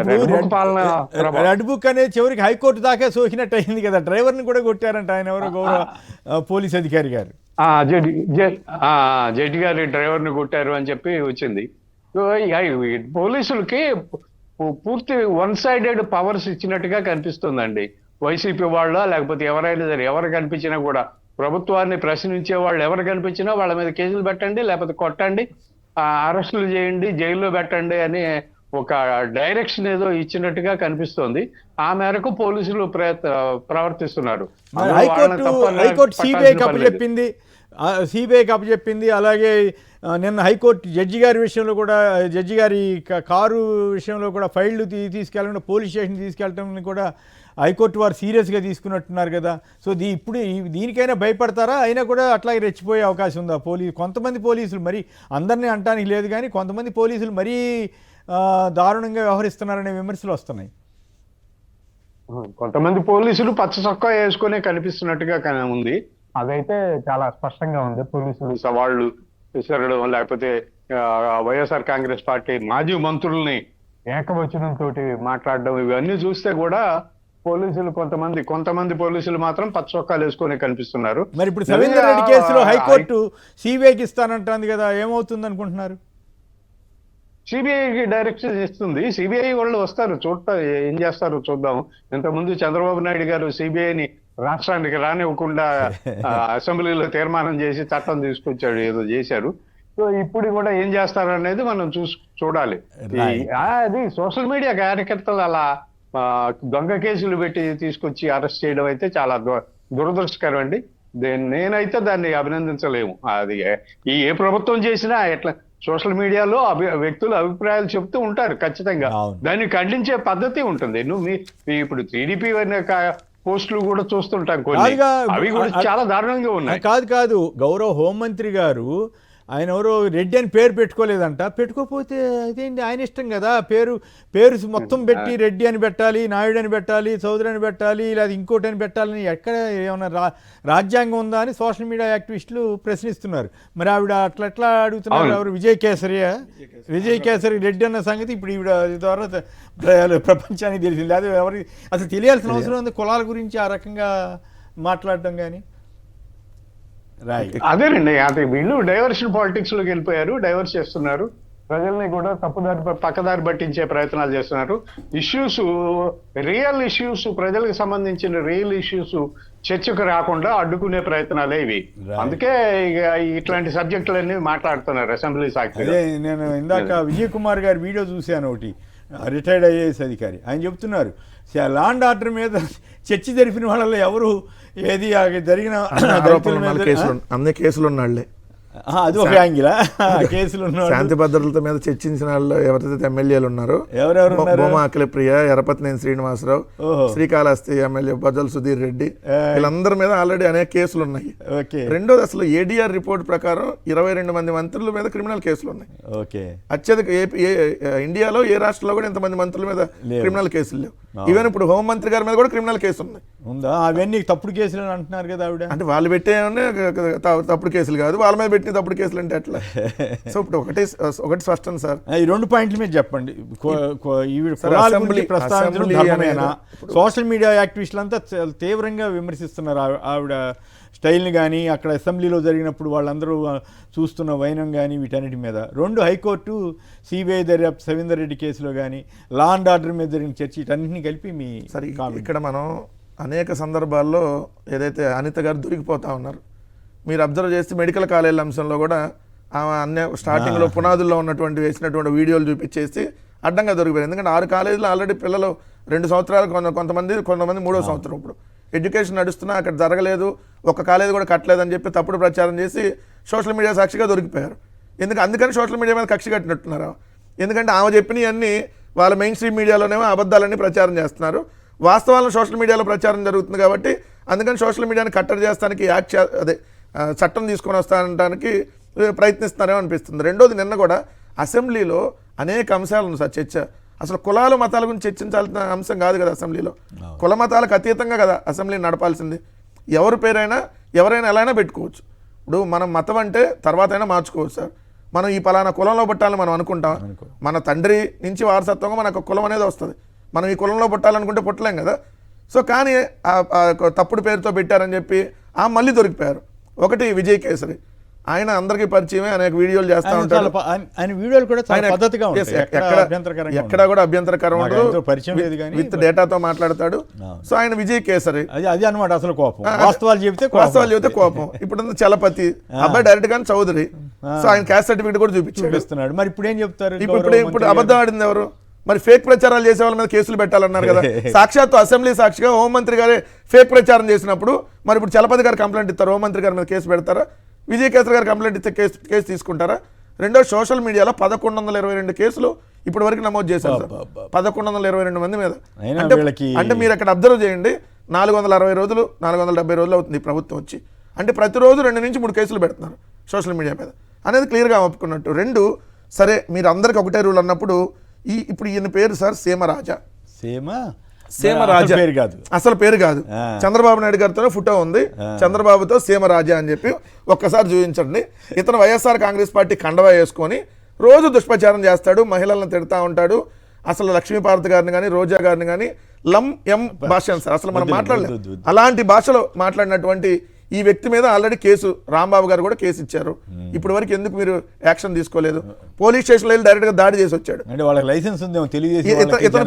రెడ్ బుక్ అనేది చివరికి హైకోర్టు దాకా సోకినట్టు అయింది కదా. డ్రైవర్ని కూడా కొట్టారంట ఆయన, ఎవరో గౌరవ పోలీస్ అధికారి గారు. జడ్జి గారి డ్రైవర్ని కొట్టారు అని చెప్పి వచ్చింది. పోలీసులకి పూర్తి వన్ సైడెడ్ పవర్స్ ఇచ్చినట్టుగా కనిపిస్తుందండి. వైసీపీ వాళ్ళ లేకపోతే ఎవరైనా సరే, ఎవరు కనిపించినా కూడా, ప్రభుత్వాన్ని ప్రశ్నించే వాళ్ళు ఎవరు కనిపించినా వాళ్ళ మీద కేసులు పెట్టండి, లేకపోతే కొట్టండి, అరెస్టులు చేయండి, జైల్లో పెట్టండి అని ఒక డైరెక్షన్ ఏదో ఇచ్చినట్టుగా కనిపిస్తోంది. ఆ మేరకు పోలీసులు ప్రవర్తిస్తున్నారు. హైకోర్టు సిబిఐకి అప్పచెప్పింది. అలాగే నిన్న హైకోర్టు జడ్జి గారి విషయంలో కూడా, జడ్జి గారి కారు విషయంలో కూడా ఫైళ్లు తీసుకెళ్ళకుండా పోలీస్ స్టేషన్ తీసుకెళ్ళటం కూడా హైకోర్టు వారు సీరియస్గా తీసుకున్నట్టున్నారు కదా. సో ఇప్పుడు దీనికైనా భయపడతారా? అయినా కూడా అట్లాగే రెచ్చిపోయే అవకాశం ఉందా? కొంతమంది పోలీసులు, మరి అందరినీ అంటానికి లేదు కానీ కొంతమంది పోలీసులు మరీ దారుణంగా వ్యవహరిస్తున్నారనే విమర్శలు వస్తున్నాయి. కొంతమంది పోలీసులు పచ్చ చొక్కా వేసుకునే కనిపిస్తున్నట్టుగా ఉంది. అదైతే చాలా స్పష్టంగా ఉంది. పోలీసులు సవాళ్లు విసరడం, లేకపోతే వైఎస్ఆర్ కాంగ్రెస్ పార్టీ మాజీ మంత్రుల్ని ఏకవచనంతో మాట్లాడడం, ఇవన్నీ చూస్తే కూడా పోలీసులు కొంతమంది పోలీసులు మాత్రం పచ్చ చొక్కాలు వేసుకునే కనిపిస్తున్నారు. మరి ఇప్పుడు సవేందర్ రెడ్డి కేసులో హైకోర్టు సిబిఐకి ఇస్తానంటుంది కదా, ఏమవుతుంది అనుకుంటున్నారు? సిబిఐకి డైరెక్షన్ ఇస్తుంది. సిబిఐ వాళ్ళు వస్తారు, ఏం చేస్తారో చూద్దాం. ఇంతకుముందు చంద్రబాబు నాయుడు గారు సిబిఐని రాష్ట్రానికి రానివ్వకుండా అసెంబ్లీలో తీర్మానం చేసి చట్టం తీసుకొచ్చాడు, ఏదో చేశారు. సో ఇప్పుడు కూడా ఏం చేస్తారు అనేది మనం చూడాలి. అది సోషల్ మీడియా కార్యకర్తలు అలా దొంగ కేసులు పెట్టి తీసుకొచ్చి అరెస్ట్ చేయడం అయితే చాలా దురదృష్టకరం అండి. నేనైతే దాన్ని అభినందించలేము. అది ఏ ప్రభుత్వం చేసినా ఎట్లా సోషల్ మీడియాలో వ్యక్తుల అభిప్రాయాలు చెప్తూ ఉంటారు ఖచ్చితంగా. అవును. దాన్ని ఖండించే పద్ధతి ఉంటుంది. ఇప్పుడు టీడీపీ పోస్టులు కూడా చూస్తుంటాం కొన్ని, కాదుగా, అవి కూడా చాలా దారుణంగా ఉన్నాయి. కాదు గౌరవ హోంమంత్రి గారు ఆయన ఎవరో రెడ్డి అని పేరు పెట్టుకోలేదంట. పెట్టుకోకపోతే అదేంటి ఆయన ఇష్టం కదా. పేరు మొత్తం పెట్టి రెడ్డి అని పెట్టాలి, నాయుడు అని పెట్టాలి, చౌదరి అని పెట్టాలి, లేదా ఇంకోటి అని పెట్టాలని ఎక్కడ ఏమన్నా రాజ్యాంగం ఉందా అని సోషల్ మీడియా యాక్టివిస్టులు ప్రశ్నిస్తున్నారు. మరి ఆవిడ అట్లా అడుగుతున్నారు. ఎవరు విజయ్ కేసరి రెడ్డి అన్న సంగతి ఇప్పుడు ఈవిడ ద్వారా ప్రపంచానికి తెలిసింది. అదే ఎవరికి అసలు తెలియాల్సిన అవసరం ఉంది కులాల గురించి ఆ రకంగా మాట్లాడటం కానీ. అదేనండి, అది వీళ్ళు డైవర్షన్ పాలిటిక్స్ లోకి వెళ్ళిపోయారు, డైవర్స్ చేస్తున్నారు, ప్రజల్ని కూడా పక్కదారి పట్టించే ప్రయత్నాలు చేస్తున్నారు. ఇష్యూస్, రియల్ ఇష్యూస్, ప్రజలకు సంబంధించిన రియల్ ఇష్యూస్ చర్చకు రాకుండా అడ్డుకునే ప్రయత్నాలే ఇవి. అందుకే ఇట్లాంటి సబ్జెక్టులన్నీ మాట్లాడుతున్నారు అసెంబ్లీ సాక్షిగా. నేను ఇందాక విజయ్ కుమార్ గారి వీడియో చూశాను, ఒకటి రిటైర్డ్ ఐఏఎస్ అధికారి. ఆయన చెప్తున్నారు లా అండ్ ఆర్డర్ మీద చర్చ జరిపిన వాళ్ళలో ఎవరు ఏది జరిగిన అన్ని కేసులు ఉన్నాళ్లే, అది ఒక యాంగిల్. కేసులు శాంతి భద్రతల మీద చర్చించిన వాళ్ళు ఎవరైతే ఎమ్మెల్యేలు ఉన్నారో, బొమ్మ అఖిలప్రియ, ఎరపతినేని శ్రీనివాసరావు, శ్రీకాళహస్తి ఎమ్మెల్యే బొజ్జల సుధీర్ రెడ్డి, వీళ్ళందరి మీద ఆల్రెడీ అనేక కేసులు ఉన్నాయి. రెండోది, అసలు ఏడీఆర్ రిపోర్ట్ ప్రకారం 22 మంది మంత్రుల మీద క్రిమినల్ కేసులు ఉన్నాయి. అత్యధిక ఇండియాలో ఏ రాష్ట్రంలో కూడా ఇంతమంది మంత్రుల మీద క్రిమినల్ కేసులు లేవు. ఈవెన్ ఇప్పుడు హోంమంత్రి గారి మీద కూడా క్రిమినల్ కేసు ఉన్నాయి. ఉందా? అవన్నీ తప్పుడు కేసులు అంటున్నారు కదా ఆవిడ. అంటే వాళ్ళు పెట్టే తప్పుడు కేసులు కాదు, వాళ్ళ మీద పెట్టిన తప్పుడు కేసులు అంటే ఎట్లా? సో ఇప్పుడు ఒకటి స్పష్టం సార్, ఈ 2 పాయింట్ల మీద చెప్పండి. సోషల్ మీడియా యాక్టివిస్టులు అంతా తీవ్రంగా విమర్శిస్తున్నారు ఆవిడ స్టైల్ని కానీ, అక్కడ అసెంబ్లీలో జరిగినప్పుడు వాళ్ళందరూ చూస్తున్న వైనం కానీ, వీటన్నిటి మీద. 2 హైకోర్టు సిబిఐ దర్యాప్తు సవీందర్ రెడ్డి కేసులో కానీ, లా అండ్ ఆర్డర్ మీద జరిగిన చర్చ, వీటన్నిటిని కలిపి మీ సరే. ఇక్కడ మనం అనేక సందర్భాల్లో ఏదైతే అనిత గారు దొరికిపోతా ఉన్నారు, మీరు అబ్జర్వ్ చేస్తే మెడికల్ కాలేజీల అంశంలో కూడా ఆమె స్టార్టింగ్లో పునాదుల్లో ఉన్నటువంటి వేసినటువంటి వీడియోలు చూపించేసి అడ్డంగా దొరికిపోయారు. ఎందుకంటే 6 కాలేజీలో ఆల్రెడీ పిల్లలు 2 సంవత్సరాలు, కొంతమంది 3వ సంవత్సరం ఇప్పుడు ఎడ్యుకేషన్ నడుస్తున్నా అక్కడ జరగలేదు, ఒక కాలేజీ కూడా కట్టలేదని చెప్పి తప్పుడు ప్రచారం చేసి సోషల్ మీడియా సాక్షిగా దొరికిపోయారు. అందుకని సోషల్ మీడియా మీద కక్ష కట్టినట్టున్నారు. ఎందుకంటే ఆమె చెప్పినవన్నీ వాళ్ళ మెయిన్ స్ట్రీమ్ మీడియాలోనేమో అబద్ధాలన్నీ ప్రచారం చేస్తున్నారు, వాస్తవాలను సోషల్ మీడియాలో ప్రచారం జరుగుతుంది. కాబట్టి అందుకని సోషల్ మీడియాని కట్టడి చేస్తానికి చట్టం తీసుకొని వస్తానడానికి ప్రయత్నిస్తున్నారేమో అనిపిస్తుంది. రెండోది, నిన్న కూడా అసెంబ్లీలో అనేక అంశాలను సార్ చర్చ, అసలు కులాలు మతాల గురించి చర్చించాల్సిన అంశం కాదు కదా అసెంబ్లీలో. కుల మతాలకు అతీతంగా కదా అసెంబ్లీని నడపాల్సింది. ఎవరి పేరైనా ఎవరైనా ఎలా అయినా పెట్టుకోవచ్చు. ఇప్పుడు మనం మతం అంటే తర్వాత అయినా మార్చుకోవచ్చు సార్. మనం ఈ పలానా కులంలో పుట్టాలని మనం అనుకుంటాం, మన తండ్రి నుంచి వారసత్వంగా మనకు కులం అనేది వస్తుంది. మనం ఈ కులంలో పుట్టాలనుకుంటే పుట్టలేం కదా. సో కానీ తప్పుడు పేరుతో పెట్టారని చెప్పి మళ్ళీ దొరికిపోయారు. ఒకటి విజయ్ కేసరి, ఆయన అందరికీ పరిచయమే, అనేక వీడియోలు చేస్తూ ఉంటారు. ఆయన వీడియోలు కూడా చాలా పద్ధతిగా ఉంటాయి, ఎక్కడ కూడా అభ్యంతరకరం ఉండదు, విత్ డేటాతో మాట్లాడతాడు. సో ఆయన విజయ్ కేసరి, అది అన్నమాట అసలు కోపం. వాస్తవాలు చెబితే కోపం. ఇప్పుడు చలపతి అబ్బాయి డైరెక్ట్ గా చౌదరి, సో ఆయన క్యాస్ట్ సర్టిఫికేట్ కూడా చూపిస్తున్నాడు. మరి ఇప్పుడు ఏం చెప్తారు? ఇప్పుడు అబద్ధం ఆడింది ఎవరు? మరి ఫేక్ ప్రచారాలు చేసే వాళ్ళ మీద కేసులు పెట్టాలన్నారు కదా. సాక్షాత్తు అసెంబ్లీ సాక్షిగా హోంమంత్రి గారే ఫేక్ ప్రచారం చేసినప్పుడు మరి ఇప్పుడు చలపతి గారు కంప్లైంట్ ఇస్తారు, హోంమంత్రి గారి మీద కేసు పెడతారా? విజయ్ కేసరి గారు కంప్లైంట్ ఇస్తే కేసు తీసుకుంటారా? రెండో, సోషల్ మీడియాలో 1122 కేసులు ఇప్పటి వరకు నమోదు చేశారు సార్, 1122 మంది మీద. అంటే మీరు అక్కడ అబ్జర్వ్ చేయండి, 460 రోజులు 470 రోజులు అవుతుంది ప్రభుత్వం వచ్చి. అంటే ప్రతిరోజు 2 నుంచి 3 కేసులు పెడుతున్నారు సోషల్ మీడియా మీద అనేది క్లియర్గా ఒప్పుకున్నట్టు. 2, సరే మీరు అందరికి ఒకటే రూల్ అన్నప్పుడు ఇప్పుడు ఈయన పేరు సార్ సీమరాజా. పేరు కాదు, అసలు పేరు కాదు. చంద్రబాబు నాయుడు గారితో ఫోటో ఉంది, చంద్రబాబుతో సీమరాజా అని చెప్పి ఒక్కసారి చూపించండి. ఇతను వైఎస్ఆర్ కాంగ్రెస్ పార్టీ కండవా వేసుకొని రోజు దుష్ప్రచారం చేస్తాడు, మహిళలను తిడతా ఉంటాడు. అసలు లక్ష్మీపార్వతి గారిని కానీ, రోజా గారిని కానీ భాష సార్ అసలు మనం మాట్లాడలేదు. అలాంటి భాషలో మాట్లాడినటువంటి ఈ వ్యక్తి మీద ఆల్రెడీ కేసు, రాంబాబు గారు కూడా కేసు ఇచ్చారు. ఇప్పటి వరకు ఎందుకు మీరు యాక్షన్ తీసుకోలేదు? పోలీస్ స్టేషన్లో వెళ్ళి డైరెక్ట్ గా దాడి చేసి వచ్చాడు. అంటే వాళ్ళకి లైసెన్స్ ఉందేమో తెలియదు. ఇతని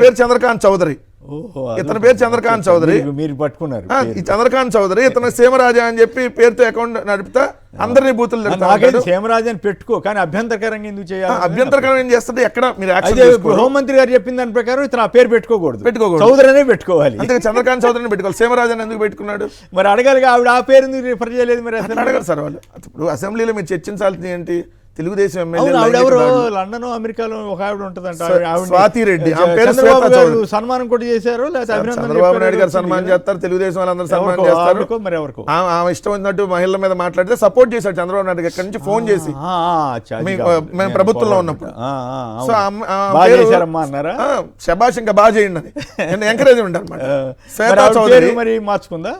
పేరు చంద్రకాంత్ చౌదరి. ఓహో, ఇతని పేరు చంద్రకాంత్ చౌదరి. మీరు పట్టుకున్నారు ఈ చంద్రకాంత్ చౌదరి ఇతను సీమరాజా అని చెప్పి పేరుతో అకౌంట్ నడుపుతా అందరినీ బూతులు తిడతా నాకైతే ఉంటాడు. హేమరాజన్ పెట్టుకో, కానీ అభ్యంతరకరంగా ఎందుకు చేయాలి? అభ్యంతరకరం ఏం చేస్తుంది? ఎక్కడ మీరు యాక్షన్ అదే తీసుకోరు. హోంమంత్రి గారు చెప్పిన దాని ప్రకారం ఇతను ఆ పేరు పెట్టుకోకూడదు, పెట్టుకోకూడదు. చౌదరి అనే పెట్టుకోవాలి. అంతే చంద్రకాంత్ చౌదరిని పెట్టుకోవాలి. సీమరాజన్ ఎందుకు పెట్టుకున్నాడు? మరి అడగాలి, ఆవిడ ఆ పేరు ఎందుకు రిఫర్ చేయలేదు మరి అసలు? అడగారు సార్ వాళ్ళు. ఇప్పుడు అసెంబ్లీలో మీరు చర్చించాల్సింది ఏంటి? తెలుగుదేశం అవును, ఆవిడెవరో ఎమ్మెల్యే లండన్ అమెరికాలో ఒక ఆవిడ ఉంటుందంట, స్వాతి రెడ్డి. ఆమె పేరు చంద్రబాబు శ్వేతా గారు చౌదరి. సన్మానం కూడా చేశారు, లేకపోతే అభినందనలు చంద్రబాబు నాయుడు గారు చెప్పారు? సన్మానం చేస్తారు, తెలుగుదేశం వాళ్ళందరూ సన్మానం ఎవరికో, చేస్తారు. ఆవిడకో మరి ఎవరికో. ఆమె ఇష్టం వచ్చినట్టు మహిళల మీద మాట్లాడితే సపోర్ట్ చేశాడు చంద్రబాబు నాయుడు ఎక్కడి నుంచి ఫోన్ చేసి అచ్చా, అది మీ- కావాలి. మేము నేను ప్రభుత్వంలో పోరాడతా. ఉన్నప్పుడు. అవును. సో బాగా చేశారమ్మా అన్నారా? శబాష్ ఇంకా బాగా చేయండి అని నేను ఎంకరేజ్మెంట్ అనమాట. మరి శ్వేతా ఆవిడ చౌదరి పేరు మరి మార్చుకుందా?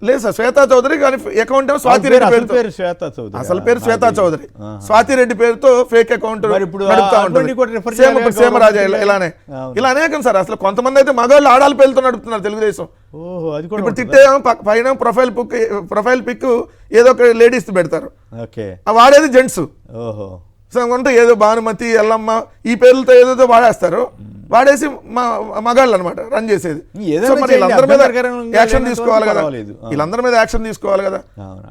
లేదు సార్, శ్వేతా చౌదరి కానీ అకౌంట్ ఏమో స్వాతి ఆవిడ రెడ్డి అసలు పేరుతో. పేరు శ్వేతా చౌదరి. అసలు పేరు శ్వేతా చౌదరి, స్వాతి రెడ్డి పేరుతో ఫేక్ అకౌంట్ మరి ఇప్పుడు నడుపుతా అటువంటి ఉంటుంది. కూడా refer చేయాలి, సీమరాజా గౌరవ ఇలానే అవును. ఇలా అనేకం సార్. అసలు కొంతమంది అయితే మగవాళ్ళు ఆడాలి పేరుతో నడుపుతున్నారు తెలుగుదేశం. ఓహో, అది కూడా ఇప్పుడు ఉంటుందా? తిట్టేమో పైన ప్రొఫైల్ పిక్ ఏదో ఒక లేడీస్ పెడతారు, ఓకే. వాడేది జెంట్స్. ఓహో, సో అంటే ఏదో భానుమతి, ఎల్లమ్మ ఈ పేర్లతో ఏదో వాడేస్తారు, వాడేసి మగాళ్ళు అనమాట రన్ చేసేది. ఏదైనా సో మరి చేయండి, వీళ్ళందరి మీద అభ్యంతరకరంగా యాక్షన్ లేనంత తీసుకోవాలి కదా, పర్వాలేదు. వీళ్ళందరి మీద యాక్షన్ తీసుకోవాలి కదా. అవునా.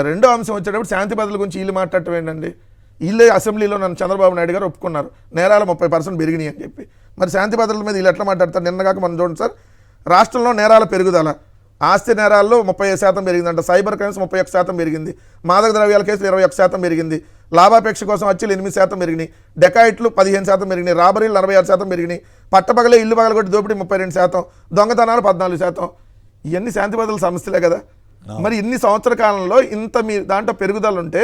రెండో అంశం వచ్చేటప్పుడు శాంతి భద్రతల గురించి వీళ్ళు మాట్లాడటం ఏంటండి? వీళ్ళే అసెంబ్లీలో నన్ను చంద్రబాబు నాయుడు గారు ఒప్పుకున్నారు నేరాలు 30% పెరిగినాయి అని చెప్పి. మరి శాంతి భద్రతల మీద వీళ్ళు ఎట్లా మాట్లాడతారు? నిన్నగాక మనం చూడండి సార్, రాష్ట్రంలో నేరాల పెరుగుదల, ఆస్తి నేరాల్లో 35% పెరిగిందంట, సైబర్ క్రైమ్స్ 31% పెరిగింది, మాదక ద్రవ్యాల కేసులు 21% పెరిగింది, లాభాపేక్ష కోసం హత్యలు 8% పెరిగినాయి, డెకాయిట్లు 15% పెరిగినాయి, రాబరీలు 46% పెరిగినాయి, పట్టపగలే ఇల్లు పగలగొట్టి దోపిడీ 32%, దొంగతనాలు 14%. ఇవన్నీ శాంతి భద్రతల సమస్యలే కదా. మరి ఇన్ని సంవత్సర కాలంలో ఇంత మీ దాంట్లో పెరుగుదల ఉంటే,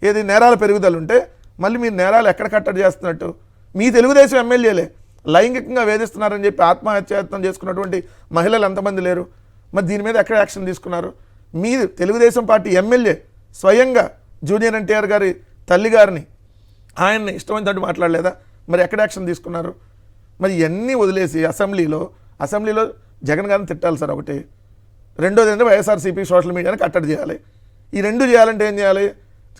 ఏది నేరాల పెరుగుదల ఉంటే, మళ్ళీ మీరు నేరాలు ఎక్కడ కట్టడి చేస్తున్నట్టు? మీ తెలుగుదేశం ఎమ్మెల్యేలే లైంగికంగా వేధిస్తున్నారని చెప్పి ఆత్మహత్యాయత్నం చేసుకున్నటువంటి మహిళలు ఎంతమంది లేరు? మరి దీని మీద ఎక్కడ యాక్షన్ తీసుకున్నారు? మీ తెలుగుదేశం పార్టీ ఎమ్మెల్యే స్వయంగా జూనియర్ ఎన్టీఆర్ గారి తల్లి గారిని ఆయన్ని ఇష్టమైనట్టు మాట్లాడలేదా? మరి ఎక్కడ యాక్షన్ తీసుకున్నారు? మరి ఇవన్నీ వదిలేసి అసెంబ్లీలో జగన్ గారిని తిట్టాలి సార్ ఒకటి. రెండోది ఏంటంటే వైఎస్ఆర్సీపీ సోషల్ మీడియాని కట్టడి చేయాలి. ఈ రెండు చేయాలంటే ఏం చేయాలి?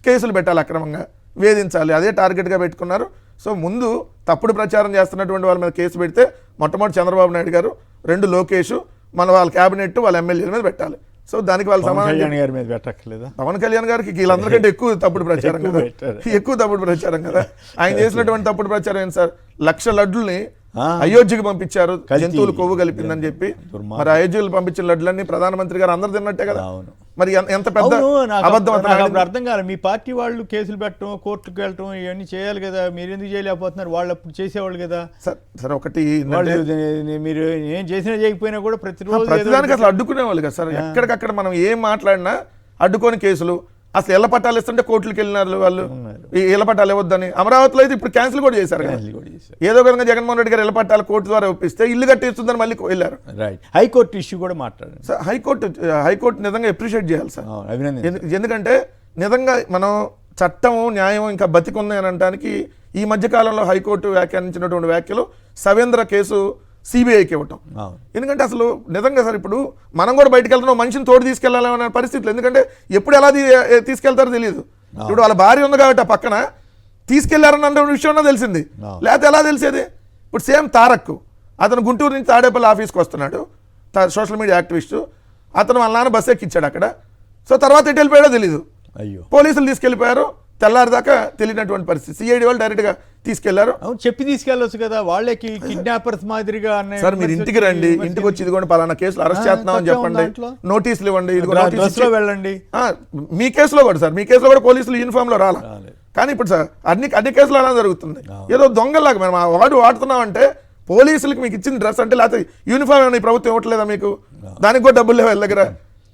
కేసులు పెట్టాలి, అక్రమంగా వేధించాలి, అదే టార్గెట్గా పెట్టుకున్నారు. సో ముందు తప్పుడు ప్రచారం చేస్తున్నటువంటి వాళ్ళ మీద కేసు పెడితే మొట్టమొదటి చంద్రబాబు నాయుడు గారు, 2 లోకేష్, వాళ్ళ క్యాబినెట్ వాళ్ళ ఎమ్మెల్యేల మీద పెట్టాలి. సో దానికి వాళ్ళు పవన్ సమాధానం కళ్యాణ్ గారి మీద పెట్టక్కర్లేదా? పవన్ కళ్యాణ్ గారికి వీళ్ళందరికంటే ఎక్కువ తప్పుడు ప్రచారం కదా, ఎక్కువ తప్పుడు ప్రచారం కదా. ఆయన చేసినటువంటి తప్పుడు ప్రచారం ఏంటి సార్? 1,00,000 లడ్డుల్ని అయోధ్యకు పంపించారు, జంతువులు కొవ్వు కలిపిందని చెప్పి. మరి అయోధ్యలు పంపించిన లడ్లన్నీ ప్రధానమంత్రి గారు అందరు తిన్నట్టే కదా. మరి ఎంత పెద్ద అబద్ధం అర్థం కాదు. మీ పార్టీ వాళ్ళు కేసులు పెట్టడం, కోర్టుకు వెళ్ళటం ఇవన్నీ చేయాలి కదా, మీరు ఎందుకు చేయలేకపోతున్నారు? వాళ్ళు అప్పుడు చేసేవాళ్ళు కదా సార్. ఒకటి మీరు ఏం చేసినా చేయకపోయినా కూడా ప్రతిదానికి అసలు అడ్డుకునేవాళ్ళు కదా సార్. ఎక్కడికక్కడ మనం ఏం మాట్లాడినా అడ్డుకొని కేసులు. అసలు ఇళ్ల పట్టాలు ఇస్తుంటే కోర్టులకు వెళ్ళినారు వాళ్ళు, ఇళ్ల పట్టాలు ఇవ్వద్దని. అమరావతిలో అయితే ఇప్పుడు క్యాన్సిల్ కూడా చేశారు కదా. ఏదో విధంగా జగన్మోహన్ రెడ్డి గారు ఇళ్ల పట్టాలు కోర్టు ద్వారా ఒప్పిస్తే ఇల్లు కట్టిస్తుందని మళ్ళీ వెళ్ళారు. హైకోర్టు ఇష్యూ కూడా మాట్లాడారు సార్. హైకోర్టు నిజంగా అప్రిషియేట్ చేయాలి సార్. ఎందుకంటే నిజంగా మనం చట్టం న్యాయం ఇంకా బతికుంది అని అనడానికి ఈ మధ్యకాలంలో హైకోర్టు వ్యాఖ్యానించినటువంటి వ్యాఖ్యలు సవేంద్ర కేసు సిబిఐకి ఇవ్వటం. ఎందుకంటే అసలు నిజంగా సార్ ఇప్పుడు మనం కూడా బయటకు వెళ్తున్నాం, మనిషిని తోడు తీసుకెళ్లాలనే పరిస్థితులు. ఎందుకంటే ఎప్పుడు ఎలా తీసుకెళ్తారో తెలియదు. ఇప్పుడు వాళ్ళ భార్య ఉంది కాబట్టి ఆ పక్కన తీసుకెళ్లారన్న విషయం తెలిసింది, లేకపోతే ఎలా తెలిసేది? ఇప్పుడు సేమ్ తారక్, అతను గుంటూరు నుంచి తాడేపల్లి ఆఫీస్కి వస్తున్నాడు, సోషల్ మీడియా యాక్టివిస్టు. అతను వాళ్ళ నాన్న బస్ ఎక్కిచ్చాడు అక్కడ. సో తర్వాత ఎటు వెళ్ళిపోయాడో తెలీదు. పోలీసులు తీసుకెళ్లిపోయారు, తెల్లారిదాకా తెలియనటువంటి పరిస్థితి. సిఐడి వాళ్ళు డైరెక్ట్గా తీసుకెళ్లారు. చెప్పి తీసుకెళ్ళొచ్చు కదా, వాళ్ళకి కిడ్నాపర్స్ మాదిరిగా. సార్ మీరు ఇంటికి రండి, ఇంటికి వచ్చి ఇదిగోండి పలానా కేసులు అరెస్ట్ చేస్తున్నామని చెప్పండి, నోటీసులు ఇవ్వండి, ఇదిగో వెళ్ళండి. మీ కేసులో కూడా సార్, మీ కేసులో కూడా పోలీసులు యూనిఫామ్ లో రాలా. కానీ ఇప్పుడు సార్ అన్ని కేసులు అలా జరుగుతుంది. ఏదో దొంగలాగా మనం వాడుతున్నామంటే పోలీసులకు మీకు ఇచ్చిన డ్రెస్ అంటే, లేకపోతే యూనిఫామ్ ఏమైనా ప్రభుత్వం ఇవ్వట్లేదా మీకు? దానికి కూడా డబ్బులు లేవు దగ్గర.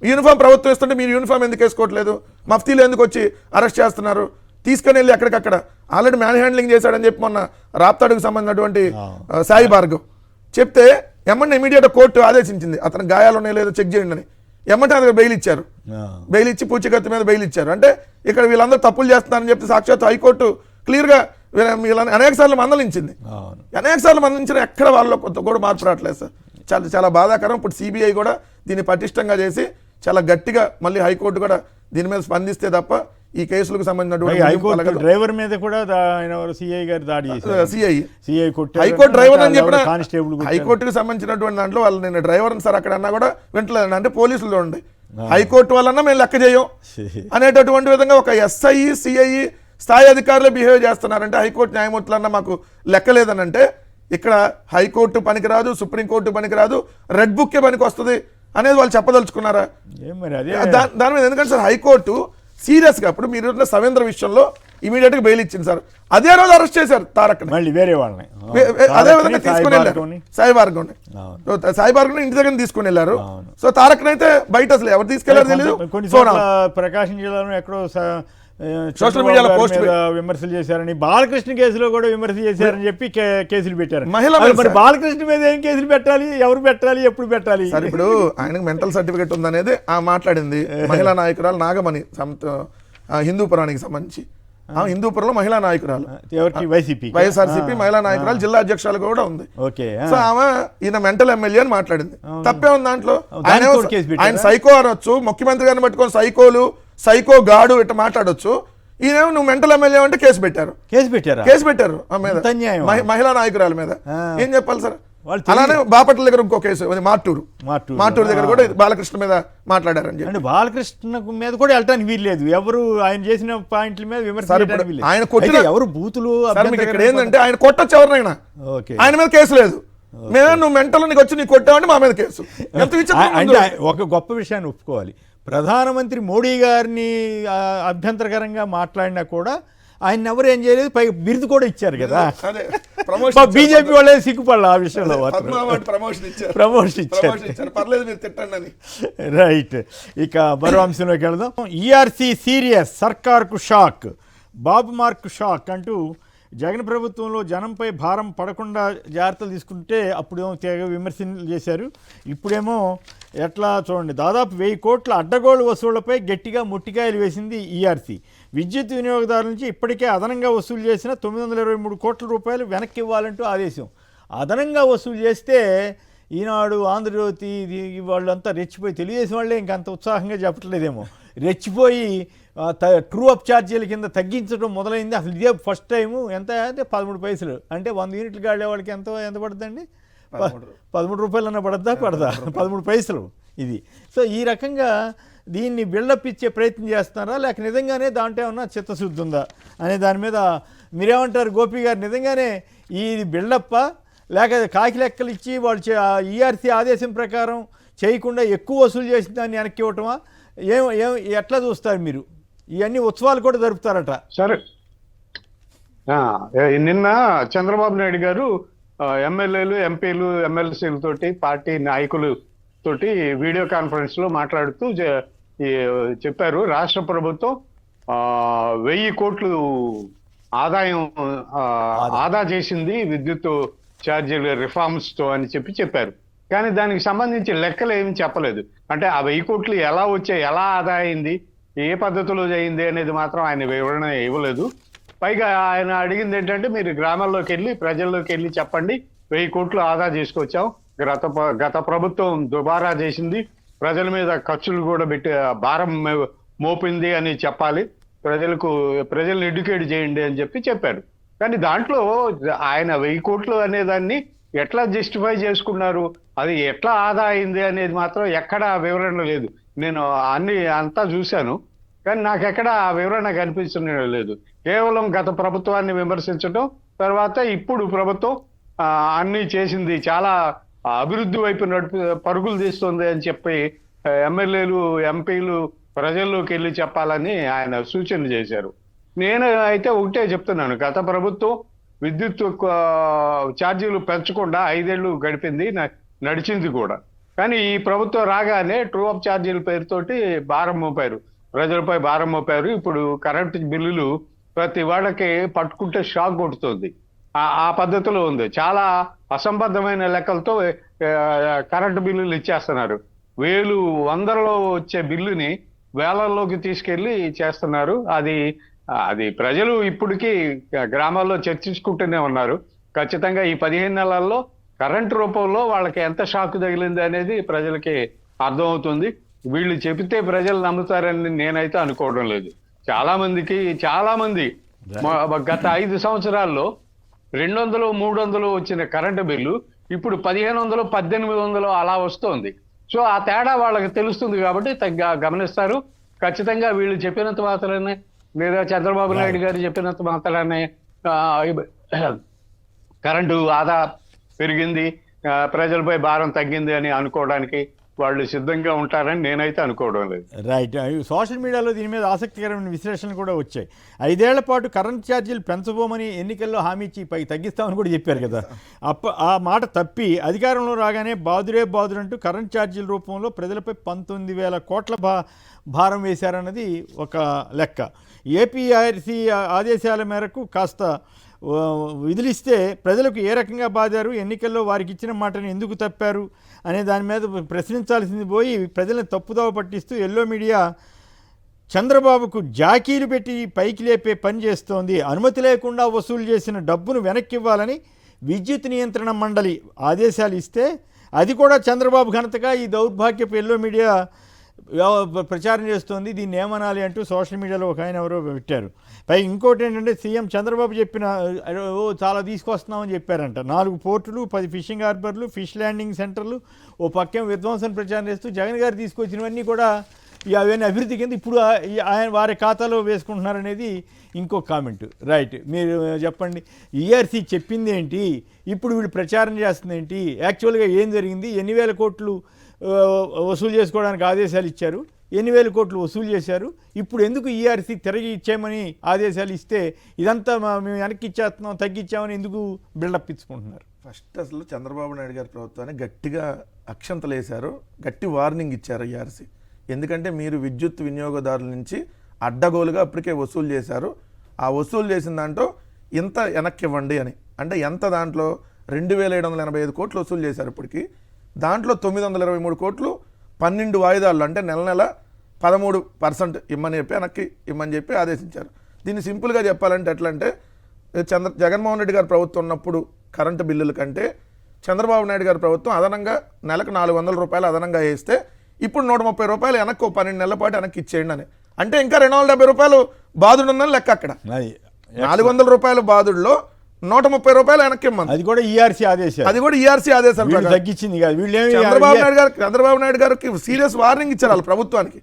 యూనిఫామ్ ప్రభుత్వం ఇస్తుంటే మీరు యూనిఫామ్ ఎందుకు వేసుకోవట్లేదు? మఫ్తీలు ఎందుకు వచ్చి అరెస్ట్ చేస్తున్నారు? తీసుకొని వెళ్ళి ఎక్కడికక్కడ ఆల్రెడీ మ్యాన్ హ్యాండ్లింగ్ చేశాడని చెప్పి మొన్న రాప్తాడుకు సంబంధించినటువంటి సాయి భార్గవ్ చెప్తే ఎమ్మంటే ఇమీడియట్ కోర్టు ఆదేశించింది, అతను గాయాలు ఉన్నాయో లేదో చెక్ చేయండి అని. ఎమ్మంటే అతను బెయిల్ ఇచ్చారు, బెయిల్ ఇచ్చి పూచికత్తు మీద బెయిల్ ఇచ్చారు. అంటే ఇక్కడ వీళ్ళందరూ తప్పులు చేస్తున్నారని చెప్పి సాక్షాత్ హైకోర్టు క్లియర్గా వీళ్ళని అనేక సార్లు మందలించింది. అనేక సార్లు మందలించిన ఎక్కడ వాళ్ళలో కొంత కూడా మార్పు రావట్లేదు సార్. చాలా బాధాకరం. ఇప్పుడు సిబిఐ కూడా దీన్ని పటిష్టంగా చేసి చాలా గట్టిగా మళ్ళీ హైకోర్టు కూడా దీని మీద స్పందిస్తే తప్ప ఈ కేసులకు హైకోర్టు సంబంధించినటువంటి డ్రైవర్ మీద కూడా ఆయన ఎవరు సిఐ గారు దాడి చేశారు. సిఐ సిఐ కొట్టారు, హైకోర్టు డ్రైవర్ అని చెప్పిన కానిస్టేబుల్ కొట్టారు. హైకోర్టుకి సంబంధించినటువంటి దాంట్లో వాళ్ళు నేను డ్రైవర్ సార్ అక్కడ అన్నా కూడా వింటలేదండి. అంటే పోలీసులు చూడండి, హైకోర్టు వాళ్ళన్నా మేము లెక్క చేయం అనేటటువంటి విధంగా ఒక ఎస్ఐ సిఐ స్థాయి అధికారులు బిహేవ్ చేస్తున్నారంటే హైకోర్టు న్యాయమూర్తులన్నా మాకు లెక్కలేదని అంటే ఇక్కడ హైకోర్టు పనికిరాదు, సుప్రీంకోర్టు పనికిరాదు, రెడ్ బుక్కే పనికి వస్తుంది అనేది వాళ్ళు చెప్పదలుచుకున్నారా? ఏం మరి అదే దాని మీద ఎందుకంటే సార్ హైకోర్టు సీరియస్గా ఇప్పుడు మీరు సవేంద్ర విషయంలో ఇమీడియట్ గా బెయిల్ ఇచ్చింది సార్. అదే రోజు అరెస్ట్ చేశారు తారక్, మళ్ళీ వేరే వాళ్ళని అదే విధంగా తీసుకుని వెళ్ళారు. సాయి భార్గవ్ ఇంటి దగ్గర తీసుకుని వెళ్ళారు. సో తారక్ అయితే బయట అసలు ఎవరు తీసుకెళ్లారు తెలియదు. ప్రకాశం జిల్లాలో ఎక్కడో సోషల్ మీడియాలో పోస్ట్ విమర్శలు చేశారని, బాలకృష్ణ కేసులో కూడా విమర్శ చేశారని చెప్పి కేసులు పెట్టారు. మరి బాలకృష్ణ మీద ఏం కేసులు పెట్టాలి, ఎవరు పెట్టాలి, ఎప్పుడు పెట్టాలి? సార్ ఇప్పుడు ఆయనకు మెంటల్ సర్టిఫికేట్ ఉందనేది మాట్లాడింది మహిళా నాయకురాలు నాగమణి, హిందూపురానికి సంబంధించి. హిందూపురంలో మహిళా నాయకురాలు, వైఎస్ఆర్సీపీ మహిళా నాయకురాలు జిల్లా అధ్యక్షురాలు కూడా ఉంది. సో ఆమె ఈయన మెంటల్ ఎమ్మెల్యే అని మాట్లాడింది. తప్పే ఉంది దాంట్లో. ఆయన సైకో అనొచ్చు, ముఖ్యమంత్రి గారిని పట్టుకొని సైకో గాడు ఇట్లా మాట్లాడొచ్చు. ఈయనేమో నువ్వు మెంటల్ ఎమ్మెల్యే అంటే కేసు పెట్టారు ఆ మీద, మహిళా నాయకురాల మీద. ఏం చెప్పాలి సార్? అలానే బాపట్ల దగ్గర ఇంకో కేసు, మాటూరు దగ్గర కూడా బాలకృష్ణ మీద మాట్లాడారని చెప్పి. బాలకృష్ణ మీద కూడా వెళ్ళడానికి వీల్లేదు, ఎవరు ఆయన చేసిన పాయింట్ల మీద విమర్శ. ఆయన కొట్టిన ఎవరు బూతులు ఇక్కడ ఏంటంటే ఆయన కొట్టొచ్చు ఎవరినైనా, ఆయన మీద కేసు లేదు. మేమే నువ్వు మెంటల్ నీకు వచ్చి నీకు కొట్టామంటే మా మీద కేసు. అంటే ఒక గొప్ప విషయాన్ని ఒప్పుకోవాలి, ప్రధానమంత్రి మోడీ గారిని అభ్యంతరకరంగా మాట్లాడినా కూడా ఆయన ఎవరు ఏం చేయలేదు, పై బిరుదు కూడా ఇచ్చారు కదా. బీజేపీ వాళ్ళే సిగ్గుపడాలి ఆ విషయంలో, ప్రమోషన్ ఇచ్చారు. రైట్, ఇక మరో అంశంలోకి వెళదాం. ఈఆర్సీ సీరియస్, సర్కార్కు షాక్, బాబు మార్క్ షాక్ అంటూ జగన్ ప్రభుత్వంలో జనంపై భారం పడకుండా జాగ్రత్తలు తీసుకుంటే అప్పుడేమో తెగ విమర్శలు చేశారు. ఇప్పుడేమో ఎట్లా చూడండి, దాదాపు 1000 కోట్ల అడ్డగోలు వసూళ్లపై గట్టిగా ముట్టికాయలు వేసింది ఈఆర్సీ. విద్యుత్ వినియోగదారుల నుంచి ఇప్పటికే అదనంగా వసూలు చేసిన 923 కోట్ల రూపాయలు వెనక్కి ఇవ్వాలంటూ ఆదేశం. అదనంగా వసూలు చేస్తే ఈనాడు, ఆంధ్రజ్యోతి వాళ్ళంతా రెచ్చిపోయి, తెలుగుదేశం వాళ్ళే ఇంకంత ఉత్సాహంగా చెప్పట్లేదేమో, రెచ్చిపోయి ట్రూ అప్ ఛార్జీల కింద తగ్గించడం మొదలైంది. అసలు ఇదే ఫస్ట్ టైము. ఎంత అంటే 13 పైసలు, అంటే 100 యూనిట్లు గాడే వాళ్ళకి ఎంత పడుతుందండి? 13 రూపాయలు అన్న పడదా 13 పైసలు ఇది. సో ఈ రకంగా దీన్ని బిల్డప్ ఇచ్చే ప్రయత్నం చేస్తున్నారా, లేక నిజంగానే దాంట్లో ఏమన్నా చిత్తశుద్ధి ఉందా అనే దాని మీద మీరేమంటారు గోపి గారు? నిజంగానే ఇది బిల్డప్పా, లేక కాకి లెక్కలు ఇచ్చి వాళ్ళు ఈఆర్సీ ఆదేశం ప్రకారం చేయకుండా ఎక్కువ వసూలు చేసిన దాన్ని వెనక్కి ఇవ్వటమా? ఎట్లా చూస్తారు మీరు? ఇవన్నీ ఉత్సవాలు కూడా జరుపుతారట. సరే, నిన్న చంద్రబాబు నాయుడు గారు ఎమ్మెల్యేలు, ఎంపీలు, ఎమ్మెల్సీల తోటి, పార్టీ నాయకులు తోటి వీడియో కాన్ఫరెన్స్ లో మాట్లాడుతూ చెప్పారు, రాష్ట్ర ప్రభుత్వం 1000 కోట్లు ఆదాయం ఆదా చేసింది విద్యుత్ ఛార్జీల రిఫార్మ్స్ తో అని చెప్పారు. కానీ దానికి సంబంధించి లెక్కలు ఏమి చెప్పలేదు. అంటే ఆ 1000 కోట్లు ఎలా వచ్చాయి, ఎలా ఆదా అయింది, ఏ పద్ధతిలో అయింది అనేది మాత్రం ఆయన వివరణ ఇవ్వలేదు. పైగా ఆయన అడిగింది ఏంటంటే, మీరు గ్రామాల్లోకి వెళ్ళి, ప్రజల్లోకి వెళ్ళి చెప్పండి 1000 కోట్లు ఆదా చేసుకొచ్చాం, గత ప్రభుత్వం దుబారా చేసింది, ప్రజల మీద ఖర్చులు కూడా పెట్టి భారం మోపింది అని చెప్పాలి, ప్రజల్ని ఎడ్యుకేట్ చేయండి అని చెప్పారు. కానీ దాంట్లో ఆయన 1000 కోట్లు అనేదాన్ని ఎట్లా జస్టిఫై చేసుకున్నారు, అది ఎట్లా ఆదా అయింది అనేది మాత్రం ఎక్కడా వివరణ లేదు. నేను అంతా చూశాను, కానీ నాకు ఎక్కడ ఆ వివరణ కనిపిస్తున్న లేదు. కేవలం గత ప్రభుత్వాన్ని విమర్శించడం, తర్వాత ఇప్పుడు ప్రభుత్వం అన్ని చేసింది, చాలా అభివృద్ధి వైపు పరుగులు తీస్తుంది అని చెప్పి ఎమ్మెల్యేలు, ఎంపీలు ప్రజల్లోకి వెళ్ళి చెప్పాలని ఆయన సూచన చేశారు. నేను అయితే ఒకటే చెప్తున్నాను, గత ప్రభుత్వం విద్యుత్ ఛార్జీలు పెంచకుండా 5 ఏళ్ళు గడిపింది, నడిచింది కూడా. కానీ ఈ ప్రభుత్వం రాగానే ట్రూ అప్ ఛార్జీల పేరుతోటి భారం మోపారు, ప్రజలపై భారం మోపారు. ఇప్పుడు కరెంటు బిల్లులు ప్రతి వాళ్ళకి పట్టుకుంటే షాక్ కొడుతుంది. ఆ పద్ధతిలో ఉంది. చాలా అసంబద్ధమైన లెక్కలతో కరెంటు బిల్లులు ఇచ్చేస్తున్నారు. 1000, 100లో వచ్చే బిల్లుని వేలల్లోకి తీసుకెళ్లి చేస్తున్నారు. అది ప్రజలు ఇప్పటికీ గ్రామాల్లో చర్చించుకుంటూనే ఉన్నారు. ఖచ్చితంగా ఈ 15 నెలల్లో కరెంటు రూపంలో వాళ్ళకి ఎంత షాక్ తగిలింది అనేది ప్రజలకి అర్థమవుతుంది. వీళ్ళు చెబితే ప్రజలు నమ్ముతారని నేనైతే అనుకోవడం లేదు. చాలా మంది గత 5 సంవత్సరాల్లో 200, 300 వచ్చిన కరెంటు బిల్లు ఇప్పుడు 1500, 1800 అలా వస్తోంది. సో ఆ తేడా వాళ్ళకి తెలుస్తుంది కాబట్టి గమనిస్తారు. ఖచ్చితంగా వీళ్ళు చెప్పినంత మాత్రమే, లేదా చంద్రబాబు నాయుడు గారు చెప్పినంత మాత్రమే కరెంటు ఆదా పెరిగింది, ప్రజలపై భారం తగ్గింది అని అనుకోవడానికి వాళ్ళు సిద్ధంగా ఉంటారని నేనైతే అనుకోవడం లేదు. రైట్. సోషల్ మీడియాలో దీని మీద ఆసక్తికరమైన విశ్లేషణలు కూడా వచ్చాయి. 5 ఏళ్ల పాటు కరెంట్ ఛార్జీలు పెంచబోమని ఎన్నికల్లో హామీ ఇచ్చి పై తగ్గిస్తామని కూడా చెప్పారు కదా. ఆ మాట తప్పి అధికారంలో రాగానే బాదురంటూ కరెంట్ ఛార్జీల రూపంలో ప్రజలపై 19,000 కోట్ల భారం వేశారన్నది ఒక లెక్క. ఏపీఆర్సీ ఆదేశాల మేరకు కాస్త విధులిస్తే ప్రజలకు ఏ రకంగా బాధారు, ఎన్నికల్లో వారికి ఇచ్చిన మాటను ఎందుకు తప్పారు అనే దాని మీద ప్రశ్నించాల్సింది పోయి ప్రజలను తప్పుదోవ పట్టిస్తూ ఎల్లో మీడియా చంద్రబాబుకు జాకీలు పెట్టి పైకి లేపే పని చేస్తోంది. అనుమతి లేకుండా వసూలు చేసిన డబ్బును వెనక్కి ఇవ్వాలని విద్యుత్ నియంత్రణ మండలి ఆదేశాలు ఇస్తే అది కూడా చంద్రబాబు ఘనతగా ఈ దౌర్భాగ్యపు ఎల్లో మీడియా ప్రచారం చేస్తోంది. దీన్ని ఏమనాలి అంటూ సోషల్ మీడియాలో ఒక ఆయన ఎవరో పెట్టారు. పైగా ఇంకోటి ఏంటంటే సీఎం చంద్రబాబు చెప్పిన చాలా తీసుకొస్తున్నామని చెప్పారంట. 4 పోర్టులు, 10 ఫిషింగ్ హార్బర్లు, ఫిష్ ల్యాండింగ్ సెంటర్లు, ఓ పక్కేం విధ్వంసం ప్రచారం చేస్తూ జగన్ గారు తీసుకొచ్చినవన్నీ కూడా అవన్నీ అభివృద్ధి కింద ఇప్పుడు ఆయన వారి ఖాతాలో వేసుకుంటున్నారనేది ఇంకో కామెంట్. రైట్, మీరు చెప్పండి. ఈఆర్సీ చెప్పింది ఏంటి, ఇప్పుడు వీళ్ళు ప్రచారం చేస్తుంది ఏంటి, యాక్చువల్గా ఏం జరిగింది, ఎన్ని వేల కోట్లు వసూలు చేసుకోవడానికి ఆదేశాలు ఇచ్చారు, ఎన్ని వేల కోట్లు వసూలు చేశారు, ఇప్పుడు ఎందుకు ఈఆర్సీ తిరిగి ఇచ్చేయమని ఆదేశాలు ఇస్తే ఇదంతా మేము వెనక్కి ఇచ్చేస్తున్నాం తగ్గించామని ఎందుకు బిల్డప్ ఇచ్చుకుంటున్నారు? ఫస్ట్ అసలు చంద్రబాబు నాయుడు గారి ప్రభుత్వాన్ని గట్టిగా అక్షంతలు వేశారు, గట్టి వార్నింగ్ ఇచ్చారు ఈఆర్సీ. ఎందుకంటే మీరు విద్యుత్ వినియోగదారుల నుంచి అడ్డగోలుగా అప్పటికే వసూలు చేశారు. ఆ వసూలు చేసిన దాంట్లో ఇంత వెనక్కి ఇవ్వండి అని, అంటే ఎంత దాంట్లో 2,785 కోట్లు వసూలు చేశారు ఇప్పటికి. దాంట్లో 923 కోట్లు 12 వాయిదాలు, అంటే నెల 13% ఇమ్మని చెప్పి వెనక్కి ఇమ్మని చెప్పి ఆదేశించారు. దీన్ని సింపుల్గా చెప్పాలంటే ఎట్లా అంటే జగన్మోహన్ రెడ్డి గారి ప్రభుత్వం ఉన్నప్పుడు కరెంటు బిల్లుల కంటే చంద్రబాబు నాయుడు గారి ప్రభుత్వం అదనంగా నెలకు 400 రూపాయలు అదనంగా వేస్తే ఇప్పుడు 130 రూపాయలు వెనక్కి 12 నెలల పాటు వెనక్కి ఇచ్చేయండి అని, అంటే ఇంకా 270 రూపాయలు బాధుడు ఉందని లెక్క. అక్కడ 400 రూపాయల బాధుడులో 130 రూపాయలు వెనక్కి ఇమ్మని, అది కూడా ఈఆర్సీ ఆదేశాలు, అది కూడా ఈఆర్సీ ఆదేశాలు తగ్గించింది కాదు. చంద్రబాబు నాయుడు గారికి సీరియస్ వార్నింగ్ ఇచ్చారు వాళ్ళ ప్రభుత్వానికి.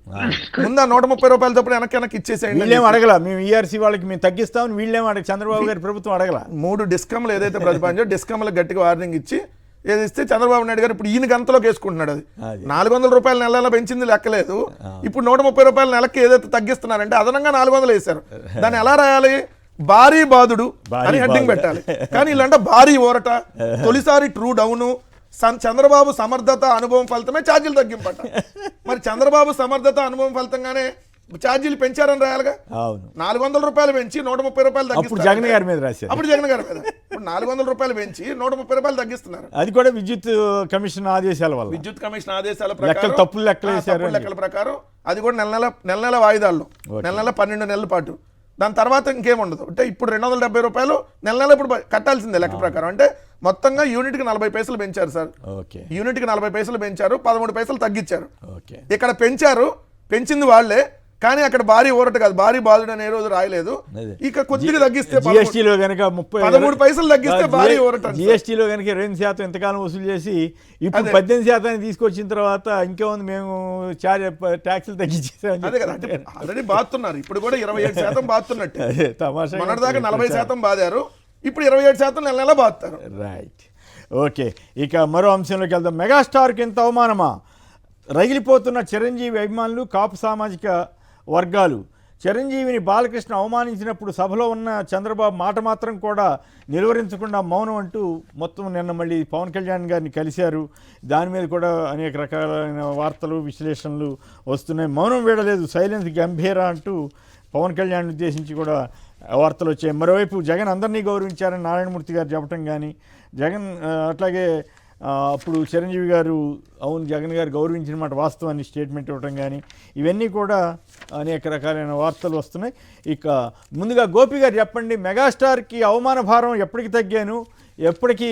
ముందు 130 రూపాయల తప్పుడు వెనక్కి ఇచ్చేసేయండి. వీళ్ళేం అడగల, మేము ఈఆర్సీ వాళ్ళకి మేము తగ్గిస్తామని వీళ్ళేం అడగ, చంద్రబాబు గారి ప్రభుత్వం అడగల. 3 డిస్కమ్లు ఏదైతే ప్రతిపాదించో డిస్కమ్లకు గట్టిగా వార్నింగ్ ఇచ్చి ఏది ఇస్తే చంద్రబాబు నాయుడు గారు ఇప్పుడు ఈయన గంతలోకి వేసుకుంటున్నాడు. అది 400 రూపాయలు నెల పెంచింది లెక్కలేదు, ఇప్పుడు 130 రూపాయల నెలకి ఏదైతే తగ్గిస్తున్నారంటే అదనంగా 400 వేశారు. దాన్ని ఎలా రాయాలి? భారీ బాధుడు అని హెడ్డింగ్ పెట్టాలి. కానీ ఇలాంటి భారీ ఊరట, తొలిసారి ట్రూ డౌను, చంద్రబాబు సమర్థత అనుభవం ఫలితమే ఛార్జీలు తగ్గింపట. మరి చంద్రబాబు సమర్థత అనుభవం ఫలితంగానే ఛార్జీలు పెంచారని రాయాలిగా. 400 రూపాయలు పెంచి 130 రూపాయలు తగ్గిస్తారు. జగన్ గారి మీద రాశారు. అప్పుడు జగన్ గారి మీద ఇప్పుడు 400 రూపాయలు పెంచి 130 రూపాయలు తగ్గిస్తున్నారు. అది కూడా విద్యుత్ కమిషన్ ఆదేశాల వల్ల, విద్యుత్ కమిషన్ ఆదేశాల ప్రకారం తప్పులు లెక్కల ప్రకారం అది కూడా నెల వాయిదాల్లో, నెల 12 నెలల పాటు. దాని తర్వాత ఇంకేముండదు. అంటే ఇప్పుడు 270 రూపాయలు నెల ఇప్పుడు కట్టాల్సిందే లెక్క ప్రకారం. అంటే మొత్తంగా యూనిట్కి 40 పైసలు పెంచారు సార్. యూనిట్కి 40 పైసలు పెంచారు, 13 పైసలు తగ్గించారు. ఇక్కడ పెంచింది వాళ్ళే, కానీ అక్కడ భారీ ఊరట కాదు, భారీ బాధుడు అనే రోజు రాయలేదు. ఇక కొద్దిగా తగ్గిస్తే జిఎస్టీలో కనుక 13 పైసలు తగ్గిస్తే భారీ ఊరట. జిఎస్టీలో కనుక 2% ఎంతకాలం వసూలు చేసి ఇప్పుడు 18% తీసుకొచ్చిన తర్వాత ఇంకేముంది, మేము ట్యాక్సులు తగ్గించేసాం. అదే కదా, ఆల్రెడీ బాతున్నారు. ఇప్పుడు కూడా 27% బాతున్నట్టు. మొన్నటిదాకా 40% బాదారు, ఇప్పుడు 27% నెల బాతుతారు. Right, okay. ఇక మరో అంశంలోకి వెళ్దాం. మెగాస్టార్కి ఎంత అవమానమా? రగిలిపోతున్న చిరంజీవి అభిమానులు, కాపు సామాజిక వర్గాలు. చిరంజీవిని బాలకృష్ణ అవమానించినప్పుడు సభలో ఉన్న చంద్రబాబు మాట మాత్రం కూడా నిలువరించకుండా మౌనం అంటూ మొత్తం నిన్న మళ్ళీ పవన్ కళ్యాణ్ గారిని కలిశారు. దాని మీద కూడా అనేక రకాలైన వార్తలు, విశ్లేషణలు వస్తున్నాయి. మౌనం వీడలేదు, సైలెన్స్ గంభీర అంటూ పవన్ కళ్యాణ్ ఉద్దేశించి కూడా వార్తలు వచ్చాయి. మరోవైపు జగన్ అందరినీ గౌరవించారని నారాయణమూర్తి గారు చెప్పడం కానీ, జగన్ అట్లాగే అప్పుడు చిరంజీవి గారు అవును జగన్ గారు గౌరవించిన మాట వాస్తవాన్ని స్టేట్మెంట్ ఇవ్వడం కానీ, ఇవన్నీ కూడా అనేక రకాలైన వార్తలు వస్తున్నాయి. ఇక ముందుగా గోపి గారు చెప్పండి, మెగాస్టార్కి అవమాన భారం ఎప్పటికి తగ్గాను, ఎప్పటికీ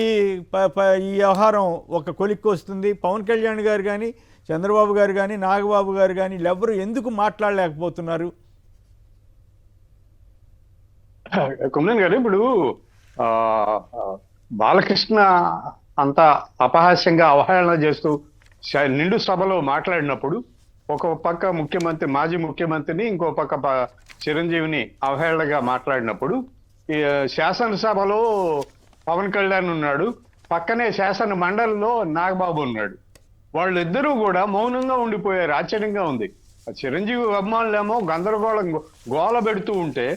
ఈ వ్యవహారం ఒక కొలిక్కి వస్తుంది? పవన్ కళ్యాణ్ గారు కానీ, చంద్రబాబు గారు కానీ, నాగబాబు గారు కానీ వీళ్ళెవ్వరూ ఎందుకు మాట్లాడలేకపోతున్నారు? కుమ్మన్ గారు, ఇప్పుడు ఆ, ఆ, బాలకృష్ణ అంత అపహాస్యంగా అవహేళన చేస్తూ నిండు సభలో మాట్లాడినప్పుడు ఒక పక్క ముఖ్యమంత్రి, మాజీ ముఖ్యమంత్రిని, ఇంకో పక్క చిరంజీవిని అవహేళనగా మాట్లాడినప్పుడు ఈ శాసనసభలో పవన్ కళ్యాణ్ ఉన్నాడు, పక్కనే శాసన మండలిలో నాగబాబు ఉన్నాడు. వాళ్ళిద్దరూ కూడా మౌనంగా ఉండిపోయారు. ఆశ్చర్యంగా ఉంది. చిరంజీవి అభిమానులేమో గందరగోళం గోల పెడుతూ ఉంటే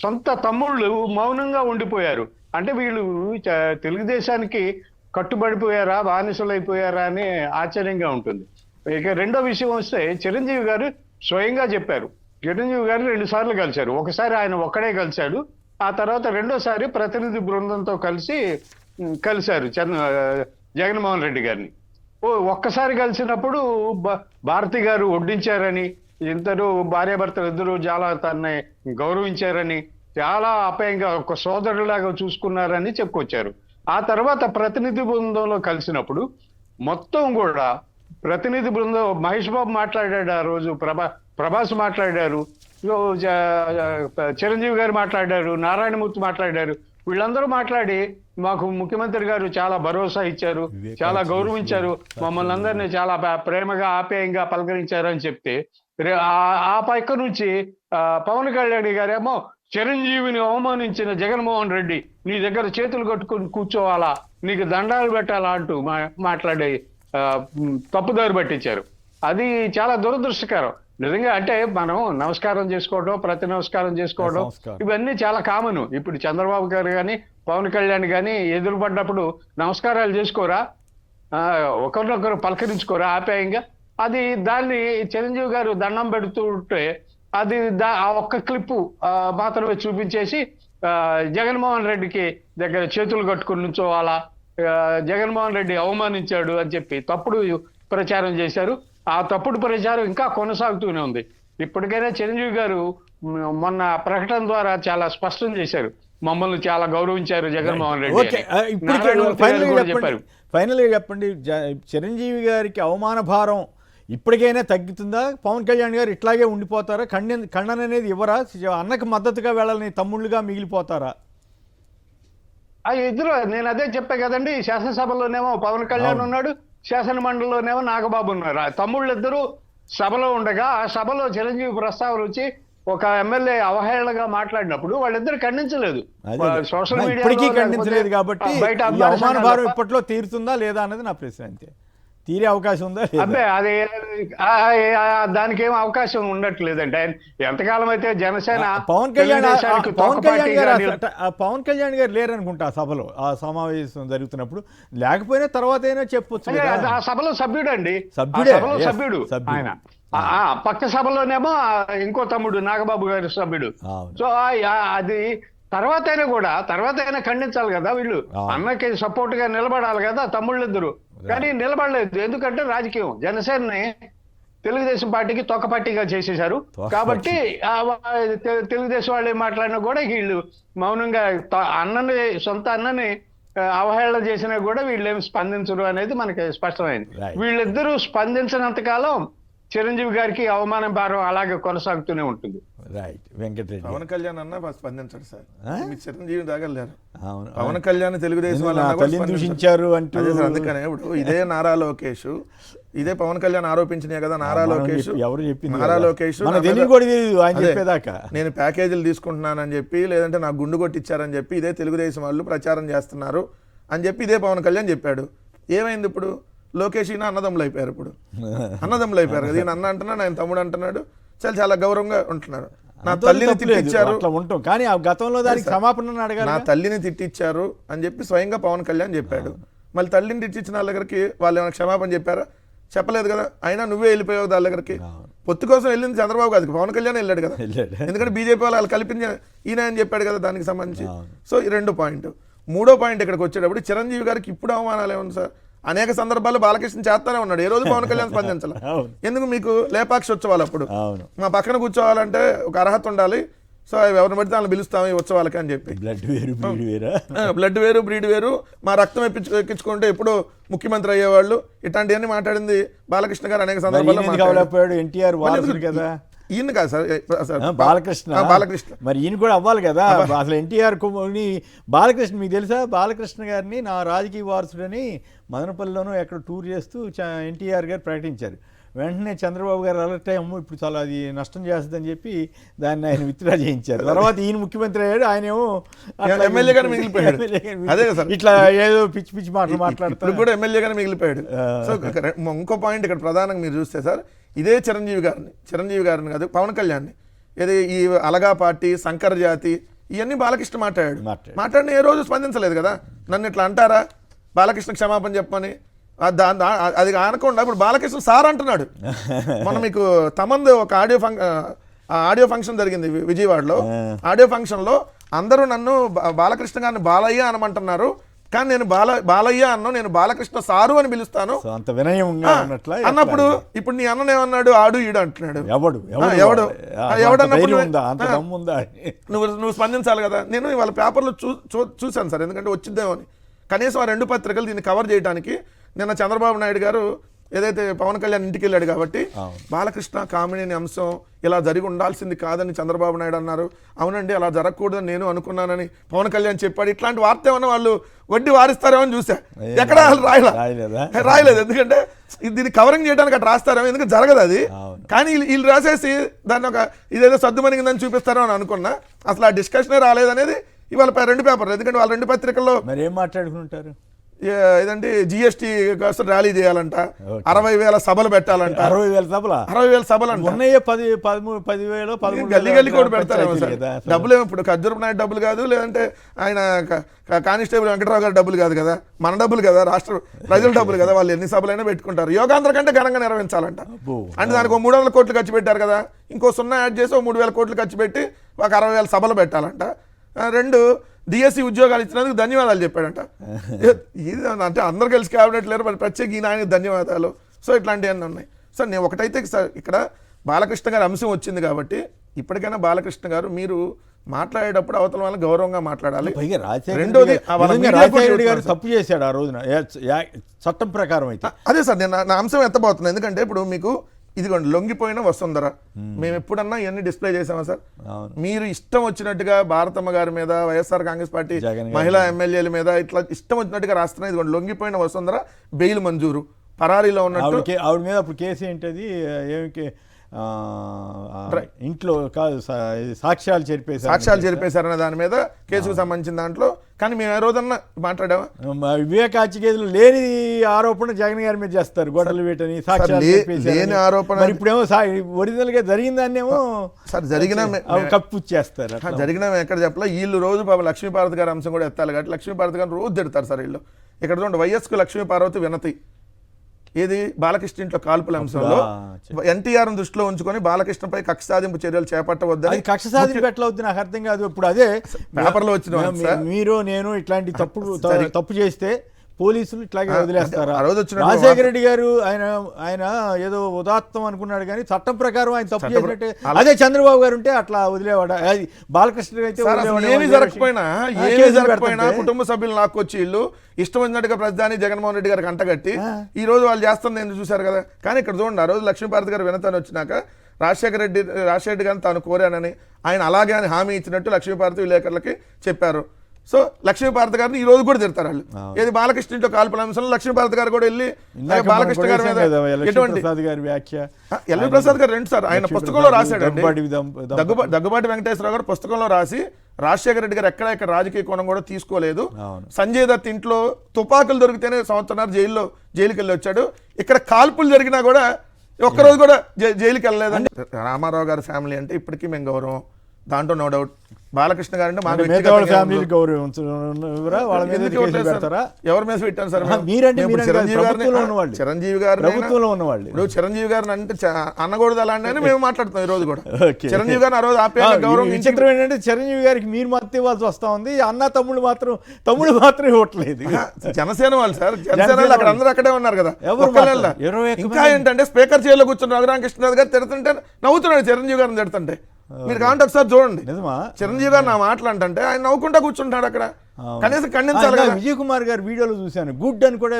సొంత తమ్ముళ్ళు మౌనంగా ఉండిపోయారు. అంటే వీళ్ళు తెలుగుదేశానికి కట్టుబడిపోయారా, బానిసలైపోయారా అని ఆశ్చర్యంగా ఉంటుంది. ఇక రెండో విషయం వస్తే, చిరంజీవి గారు స్వయంగా చెప్పారు. చిరంజీవి గారు 2 సార్లు కలిశారు. ఒకసారి ఆయన ఒక్కడే కలిశాడు, ఆ తర్వాత రెండోసారి ప్రతినిధి బృందంతో కలిశారు జగన్మోహన్ రెడ్డి గారిని. ఒక్కసారి కలిసినప్పుడు భారతి గారు వడ్డించారని, ఇద్దరు భార్యాభర్తలు ఇద్దరు చాలా తనని గౌరవించారని, చాలా ఆప్యాయంగా ఒక సోదరులాగా చూసుకున్నారని చెప్పుకొచ్చారు. ఆ తర్వాత ప్రతినిధి బృందంలో కలిసినప్పుడు మొత్తం కూడా ప్రతినిధి బృందం, మహేష్ బాబు మాట్లాడాడు, ఆ రోజు ప్రభాస్ మాట్లాడారు, చిరంజీవి గారు మాట్లాడారు, నారాయణమూర్తి మాట్లాడారు. వీళ్ళందరూ మాట్లాడి మాకు ముఖ్యమంత్రి గారు చాలా భరోసా ఇచ్చారు, చాలా గౌరవించారు, మమ్మల్ని అందరినీ చాలా ప్రేమగా ఆప్యాయంగా పలకరించారు అని చెప్తే, ఆ పక్క నుంచి పవన్ కళ్యాణ్ గారేమో చిరంజీవిని అవమానించిన జగన్మోహన్ రెడ్డి నీ దగ్గర చేతులు కట్టుకుని కూర్చోవాలా, నీకు దండాలు పెట్టాలా అంటూ మాట్లాడి తప్పుదారి పట్టించారు. అది చాలా దురదృష్టకరం నిజంగా. అంటే మనం నమస్కారం చేసుకోవడం, ప్రతి నమస్కారం చేసుకోవడం ఇవన్నీ చాలా కామన్. ఇప్పుడు చంద్రబాబు గారు కానీ పవన్ కళ్యాణ్ కానీ ఎదురుపడ్డప్పుడు నమస్కారాలు చేసుకోరా, ఒకరినొకరు పలకరించుకోరా ఆప్యాయంగా? అది దాన్ని చిరంజీవి గారు దండం పెడుతూ ఉంటే అది ఆ ఒక్క క్లిప్పు మాత్రమే చూపించేసి జగన్మోహన్ రెడ్డికి దగ్గర చేతులు కట్టుకుని నుంచోవాలా, జగన్మోహన్ రెడ్డి అవమానించాడు అని చెప్పి తప్పుడు ప్రచారం చేశారు. ఆ తప్పుడు ప్రచారం ఇంకా కొనసాగుతూనే ఉంది. ఇప్పటికైనా చిరంజీవి గారు మొన్న ప్రకటన ద్వారా చాలా స్పష్టం చేశారు, మమ్మల్ని చాలా గౌరవించారు జగన్మోహన్ రెడ్డి. ఫైనల్గా చెప్పండి, చిరంజీవి గారికి అవమాన భారం ఇప్పటికైనా తగ్గుతుందా? పవన్ కళ్యాణ్ గారు ఇట్లాగే ఉండిపోతారా? ఖండన అనేది ఇవ్వరా? అన్నకు మద్దతుగా వెళ్ళాలని తమ్ముళ్ళుగా మిగిలిపోతారా? ఇద్దరు, నేను అదే చెప్పా కదండి, శాసనసభలోనేమో పవన్ కళ్యాణ్ ఉన్నాడు, శాసన మండలిలోనేమో నాగబాబు ఉన్నారు. ఆ తమ్ముళ్ళిద్దరూ సభలో ఉండగా ఆ సభలో చిరంజీవి ప్రస్తావన వచ్చి ఒక ఎమ్మెల్యే అవహేళనగా మాట్లాడినప్పుడు వాళ్ళిద్దరు ఖండించలేదు. సోషల్ మీడియా ఖండించలేదు కాబట్టి అవమాన భారం ఇప్పట్లో తీరుతుందా లేదా అన్నది నా ప్రశ్న. అంతే, తీరే అవకాశం ఉందా? అదే అది దానికి ఏం అవకాశం ఉండట్లేదండి. ఎంతకాలం అయితే జనసేన పవన్ కళ్యాణ్ గారు లేరనుకుంటా సభలో, ఆ సమావేశం జరుగుతున్నప్పుడు. లేకపోయినా తర్వాత అయినా చెప్పొచ్చు. ఆ సభలో సభ్యుడు అండి, సభ్యుడు ఆయన. పక్క సభలోనేమో ఇంకో తమ్ముడు నాగబాబు గారి సభ్యుడు. సో అది తర్వాత అయినా ఖండించాలి కదా, వీళ్ళు అన్నకి సపోర్ట్ గా నిలబడాలి కదా తమ్ముళ్ళిద్దరు. కానీ నిలబడలేదు. ఎందుకంటే రాజకీయం, జనసేనని తెలుగుదేశం పార్టీకి తొక్క పార్టీగా చేసేశారు కాబట్టి తెలుగుదేశం వాళ్ళు మాట్లాడినా కూడా వీళ్ళు మౌనంగా సొంత అన్నని అవహేళన చేసినా కూడా వీళ్ళేమి స్పందించరు అనేది మనకి స్పష్టమైంది. వీళ్ళిద్దరూ స్పందించినంత కాలం చిరంజీవి గారికి అవమానం భారం అలాగే కొనసాగుతూనే ఉంటుంది. రైట్. వెంకటరెడ్డి, పవన్ కళ్యాణ్ అన్న స్పందించారు సార్, చిరంజీవి దాగలేరు. పవన్ కళ్యాణ్ తెలుగుదేశం దూషించారు అంటే అందుకనే ఇప్పుడు ఇదే నారా లోకేష్, ఇదే పవన్ కళ్యాణ్ ఆరోపించినే కదా నారా లోకేష్. ఎవరు చెప్పి? నారా లోకేష్ నేను ప్యాకేజీలు తీసుకుంటున్నానని చెప్పి, లేదంటే నాకు గుండు కొట్టించారని చెప్పి ఇదే తెలుగుదేశం వాళ్ళు ప్రచారం చేస్తున్నారు అని చెప్పి ఇదే పవన్ కళ్యాణ్ చెప్పాడు. ఏమైంది ఇప్పుడు? లోకేష్ ఈయన అన్నదమ్ములు అయిపోయారు. ఇప్పుడు అన్నదమ్ములు అయిపోయారు కదా, ఈయన అన్న అంటున్నాడు, ఆయన తమ్ముడు అంటున్నాడు, చాలా గౌరవంగా ఉంటున్నారు. నా తల్లిని తిట్టించారు కానీ గతంలో దానికి క్షమాపణ అడగాలి. నా తల్లిని తిట్టించారు అని చెప్పి స్వయంగా పవన్ కళ్యాణ్ చెప్పాడు. మళ్ళీ తల్లిని తిట్టించిన వాళ్ళ దగ్గరికి వాళ్ళు ఏమైనా క్షమాపణ చెప్పారా? చెప్పలేదు కదా. అయినా నువ్వే వెళ్ళిపోయావు వాళ్ళ దగ్గరికి. పొత్తు కోసం వెళ్ళింది చంద్రబాబు కాదు, పవన్ కళ్యాణ్ వెళ్ళాడు కదా. ఎందుకంటే బీజేపీ వాళ్ళు కల్పించిన ఈయన అని చెప్పాడు కదా దానికి సంబంధించి. సో ఈ 2 పాయింట్. 3వ పాయింట్ ఇక్కడికి వచ్చేటప్పుడు చిరంజీవి గారికి ఇప్పుడు అవమానాలు ఏమన్నా సార్? అనేక సందర్భాల్లో బాలకృష్ణ చేస్తానే ఉన్నాడు, ఏ రోజు పవన్ కళ్యాణ్ స్పందించాలి. ఎందుకు మీకు లేపాక్షి ఉత్సవాలు అప్పుడు మా పక్కన కూర్చోవాలంటే ఒక అర్హత ఉండాలి. సో ఎవరిని బట్టి దాన్ని పిలుస్తాము ఈ ఉత్సవాలకి అని చెప్పి. బ్లడ్ వేరు బ్రీడ్ వేరు, మా రక్తం ఎక్కించుకుంటే ఎప్పుడు ముఖ్యమంత్రి అయ్యేవాళ్ళు, ఇట్లాంటివన్నీ మాట్లాడింది బాలకృష్ణ గారు అనేక సందర్భాల్లో. ఈయన కాదు సార్ బాలకృష్ణ బాలకృష్ణ మరి ఈయన కూడా అవ్వాలి కదా. అసలు ఎన్టీఆర్ కుమార్ని బాలకృష్ణ, మీకు తెలుసా బాలకృష్ణ గారిని నా రాజకీయ వారసుడని మదనపల్లిలోనూ ఎక్కడ టూర్ చేస్తూ ఎన్టీఆర్ గారు ప్రకటించారు. వెంటనే చంద్రబాబు గారు అలర్ట్ అయ్యాము, ఇప్పుడు చాలా అది నష్టం చేస్తుందని చెప్పి దాన్ని ఆయన విత్డ్రా చేయించారు. తర్వాత ఈయన ముఖ్యమంత్రి అయ్యాడు, ఆయనేమో ఎమ్మెల్యేగానే మిగిలిపోయాడు. అదే కదా సార్, ఇట్లా ఏదో పిచ్చి పిచ్చి మాటలు మాట్లాడుతూ కూడా ఎమ్మెల్యేగానే మిగిలిపోయాడు. సో ఇంకో పాయింట్ ఇక్కడ ప్రధానంగా మీరు చూస్తే సార్, ఇదే చిరంజీవి గారిని కాదు పవన్ కళ్యాణ్ని, ఏది ఈ అలగా పార్టీ, శంకర్ జాతి, ఇవన్నీ బాలకృష్ణ మాట్లాడిన ఏ రోజు స్పందించలేదు కదా. నన్ను ఇట్లా అంటారా, బాలకృష్ణ క్షమాపణ చెప్పమని. అది అనకుండా ఇప్పుడు బాలకృష్ణ సార్ అంటున్నాడు. మొన్న మీకు తమంది ఒక ఆడియో ఫంక్షన్ జరిగింది విజయవాడలో. ఆడియో ఫంక్షన్లో అందరూ నన్ను బాలకృష్ణ గారిని బాలయ్య అనమంటున్నారు, కానీ నేను బాలయ్య నేను బాలకృష్ణ సారు అని పిలుస్తాను అంత వినయంగా అన్నప్పుడు, ఇప్పుడు నీ అన్న ఏమన్నాడు, ఆడు ఈడు అంటున్నాడు. ఎవడన్నప్పుడు నువ్వు స్పందించాలి కదా. నేను ఇవాళ పేపర్లో చూశాను సార్, ఎందుకంటే వచ్చిద్దేమో అని. కనీసం ఆ 2 పత్రికలు దీన్ని కవర్ చేయడానికి నిన్న చంద్రబాబు నాయుడు గారు ఏదైతే పవన్ కళ్యాణ్ ఇంటికి వెళ్ళాడు కాబట్టి బాలకృష్ణ కామెడీ అంశం ఇలా జరిగి ఉండాల్సింది కాదని చంద్రబాబు నాయుడు అన్నారు. అవునండి, అలా జరగకూడదని నేను అనుకున్నానని పవన్ కళ్యాణ్ చెప్పాడు. ఇట్లాంటి వార్త ఏమన్నా వాళ్ళు వడ్డీ వారిస్తారేమో అని చూసా. ఎక్కడ రాయలేదు, ఎందుకంటే దీన్ని కవరింగ్ చేయడానికి అట్లా రాస్తారేమో, ఎందుకంటే జరగదు అది. కానీ వీళ్ళు రాసేసి దాన్ని ఒక ఇదేదో సర్దుమణిగిందని చూపిస్తారో అని అనుకున్నా. అసలు ఆ డిస్కషనే రాలేదనేది ఇవాళ 2 పేపర్లు. ఎందుకంటే వాళ్ళ 2 పత్రికల్లో మరి ఏం మాట్లాడుకుంటారు, ఏదంటే జిఎస్టీ కోసం ర్యాలీ చేయాలంట, 60,000 సభలు పెట్టాలంట. 60,000 సభలు అంట. గల్లీ గల్లీ కూడా పెడతారు సార్. డబ్బులు ఇప్పుడు ఖర్జూరపు నాయుడు డబ్బులు కాదు, లేదంటే ఆయన కానిస్టేబుల్ వెంకటరావు గారి డబ్బులు కాదు కదా, మన డబ్బులు కదా, రాష్ట్ర ప్రజల డబ్బులు కదా. వాళ్ళు ఎన్ని సభలైనా పెట్టుకుంటారు. యోగాంధ్ర కంటే ఘనంగా నిర్వహించాలంట. అంటే దానికి 300 కోట్లు ఖర్చు పెట్టారు కదా, ఇంకో 0 యాడ్ చేసి 3,000 కోట్లు ఖర్చు పెట్టి ఒక 60,000 సభలు పెట్టాలంట. 2 డిఎస్సి ఉద్యోగాలు ఇచ్చినందుకు ధన్యవాదాలు చెప్పాడంట. ఇది అంటే అందరు కలిసి క్యాబినెట్ లేరు, మరి ప్రత్యేక ఈయన ఆయనకి ధన్యవాదాలు. సో ఇట్లాంటివన్నీ ఉన్నాయి సార్. నేను ఒకటైతే సార్, ఇక్కడ బాలకృష్ణ గారి అంశం వచ్చింది కాబట్టి ఇప్పటికైనా బాలకృష్ణ గారు మీరు మాట్లాడేటప్పుడు అవతల వాళ్ళని గౌరవంగా మాట్లాడాలి. రెండోది, తప్పు చేశాడు ఆ రోజున చట్టం ప్రకారం. అయితే అదే సార్, నేను నా అంశం ఎత్తబోతున్నాను. ఎందుకంటే ఇప్పుడు మీకు ఇదిగోండి లొంగిపోయిన వసుంధర, మేము ఎప్పుడన్నా ఇవన్నీ డిస్ప్లే చేసామా సార్? మీరు ఇష్టం వచ్చినట్టుగా భారతమ్మ గారి మీద, వైఎస్ఆర్ కాంగ్రెస్ పార్టీ మహిళా ఎమ్మెల్యేల మీద ఇట్లా ఇష్టం వచ్చినట్టుగా రాస్తున్నా. ఇదిగోండి లొంగిపోయిన వసుంధర, బెయిల్ మంజూరు, పరారీలో ఉన్నట్టు. ఆవిడ మీద అప్పుడు కేసు ఏంటది, ఏమికి ఇంట్లో కాదు సాక్ష్యాలు జరిపేశారనే దాని మీద కేసుకు సంబంధించిన దాంట్లో. కానీ మేము ఏ రోజన్నా మాట్లాడామా? వివేకాచికేతులు లేని ఆరోపణ జగన్ గారి మీద చేస్తారు, గొడవలు పెట్టని లేని ఆరోపణ. ఇప్పుడేమో ఒరిజినల్ గా జరిగిందాన్నేమో సార్ జరిగినా కప్పు చేస్తారు. జరిగినా ఎక్కడ చెప్పాలా. వీళ్ళు రోజు పాప లక్ష్మీపార్వతి గారి అంశం కూడా ఎత్తాలి కాబట్టి లక్ష్మీపార్వతి గారిని రోజు తిడతారు సార్ వీళ్ళు. ఇక్కడ చూడండి, వైఎస్కు లక్ష్మీపార్వతి వినతి, ఏది బాలకృష్ణ ఇంట్లో కాల్పుల అంశంలో ఎన్టీఆర్ దృష్టిలో ఉంచుకొని బాలకృష్ణపై కక్ష సాధింపు చర్యలు చేపట్టవద్దని. కక్ష సాధింపు ఎట్లా అవుతుంది నాకు అర్థం కాదు. ఇప్పుడు అదే పేపర్లో వచ్చిన మీరు నేను ఇట్లాంటి తప్పు చేస్తే పోలీసులు ఇట్లాగే వదిలేస్తారా? రాజశేఖర రెడ్డి గారు ఆయన ఏదో ఉదాత్తం అనుకున్నాడు, కానీ చట్టం ప్రకారం ఆయన తప్పు చేసినట్టే. అదే చంద్రబాబు గారు ఉంటే అట్లా వదిలేవాడు. బాలకృష్ణ అయితే ఏమి జరగకపోయినా కుటుంబ సభ్యులు లాక్కొచ్చి ఇల్లు ఇష్టం వచ్చినట్టుగా ప్రధాని జగన్మోహన్ రెడ్డి గారికి అంటగట్టి ఈ రోజు వాళ్ళు చేస్తుంది నేను చూశారు కదా. కానీ ఇక్కడ చూడండి, ఆ రోజు లక్ష్మీపార్వతి గారు వినతాన్ని వచ్చినాక రాజశేఖర రెడ్డి గారిని తాను కోరానని ఆయన అలాగే అని హామీ ఇచ్చినట్టు లక్ష్మీపార్వతి విలేకరులకి చెప్పారు. సో లక్ష్మీపార్వతి గారిని ఈ రోజు కూడా తిడతారు వాళ్ళు. ఏది బాలకృష్ణ ఇంట్లో కాల్పుల అంశంలో లక్ష్మీపార్వతి గారు కూడా వెళ్ళి బాలకృష్ణ గారి మీద ఎటువంటి ఎల్వి ప్రసాద్ గారు 2 సార్ ఆయన పుస్తకంలో రాశాడండి. దగ్గుబాటి వెంకటేశ్వరరావు గారు పుస్తకంలో రాసి రాజశేఖర రెడ్డి గారు ఎక్కడ రాజకీయ కోణం కూడా తీసుకోలేదు. సంజయ్ దత్ ఇంట్లో తుపాకులు దొరికితేనే సంవత్సరాలు జైలుకి వెళ్ళి వచ్చాడు. ఇక్కడ కాల్పులు జరిగినా కూడా ఒక్కరోజు కూడా జైలుకి వెళ్ళలేదండి. రామారావు గారి ఫ్యామిలీ అంటే ఇప్పటికీ మేము గౌరవం, దాంట్లో నో డౌట్. బాలకృష్ణ గారు అంటే ఎవరి మీద పెట్టాను సార్? చిరంజీవి గారు ప్రభుత్వంలో ఉన్నవాళ్ళు. ఇప్పుడు చిరంజీవి గారిని అంటే అనకూడదు అలాంటి మేము మాట్లాడుతున్నాం ఈ రోజు కూడా. చిరంజీవి గారిని ఆ రోజు ఆప్యాయంగా గౌరవం. విచిత్రం ఏంటంటే చిరంజీవి గారికి మీరు మద్దతు ఇవ్వాల్సి వస్తా ఉంది, అన్న తమ్ముడు మాత్రం ఇవ్వట్లేదు. జనసేన వాళ్ళు సార్, జనసేన అక్కడ అందరూ అక్కడే ఉన్నారు కదా. ఇంకా ఏంటంటే స్పీకర్ చైర్లో కూర్చున్న రఘురామకృష్ణరాజు గారు తిడుతుంటే నవ్వుతున్నాడు చిరంజీవి గారిని తిడుతుంటే. మీరు కాంటే ఒకసారి చూడండి, చిరంజీవి గారు నా మాటలు అంటే ఆయన నవ్వుకుంటా కూర్చుంటాడు అక్కడ. కనీసం ఖండించాలి కదా. విజయ్ కుమార్ గారు వీడియోలో చూశాను, గుడ్ అని కూడా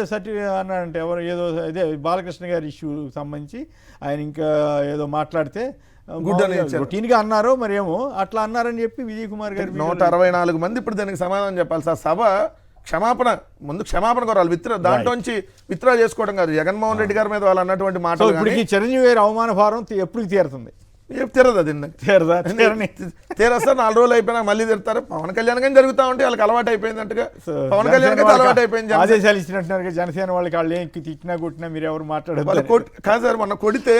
అన్నాడంటే ఎవరు ఏదో అదే బాలకృష్ణ గారి ఇష్యూ సంబంధించి ఆయన ఇంకా ఏదో మాట్లాడితే గుడ్ అని ఇచ్చారు. రొటీన్గా అన్నారో మరేమో అట్లా అన్నారని చెప్పి విజయ్ కుమార్ గారు 164 మంది ఇప్పుడు దానికి సమాధానం చెప్పాలి సార్. సభ ముందు క్షమాపణ కోరాలి. దాంట్లోంచి విత్డ్రా చేసుకోవడం కాదు. జగన్మోహన్ రెడ్డి గారి మీద వాళ్ళు అన్నటువంటి సో మాటలు ఇప్పటికి చిరంజీవి గారి అవమాన భారం ఎప్పుడు తీరుతుంది? తీరదు అది. తీరదా? తీరస్తారు 4 రోజులు అయిపోయినా మళ్ళీ తిడతారు. పవన్ కళ్యాణ్ కానీ జరుగుతా ఉంటే వాళ్ళకి అలవాటు అయిపోయిందంటగా. పవన్ కళ్యాణ్ అయితే అలవాటు అయిపోయింది. ఆదేశాలు ఇచ్చినట్టున్నారు జనసేన వాళ్ళకి. వాళ్ళు ఏం తిట్టినా కొట్టినా మీరు ఎవరు మాట్లాడారు? కాదు సార్, మొన్న కొడితే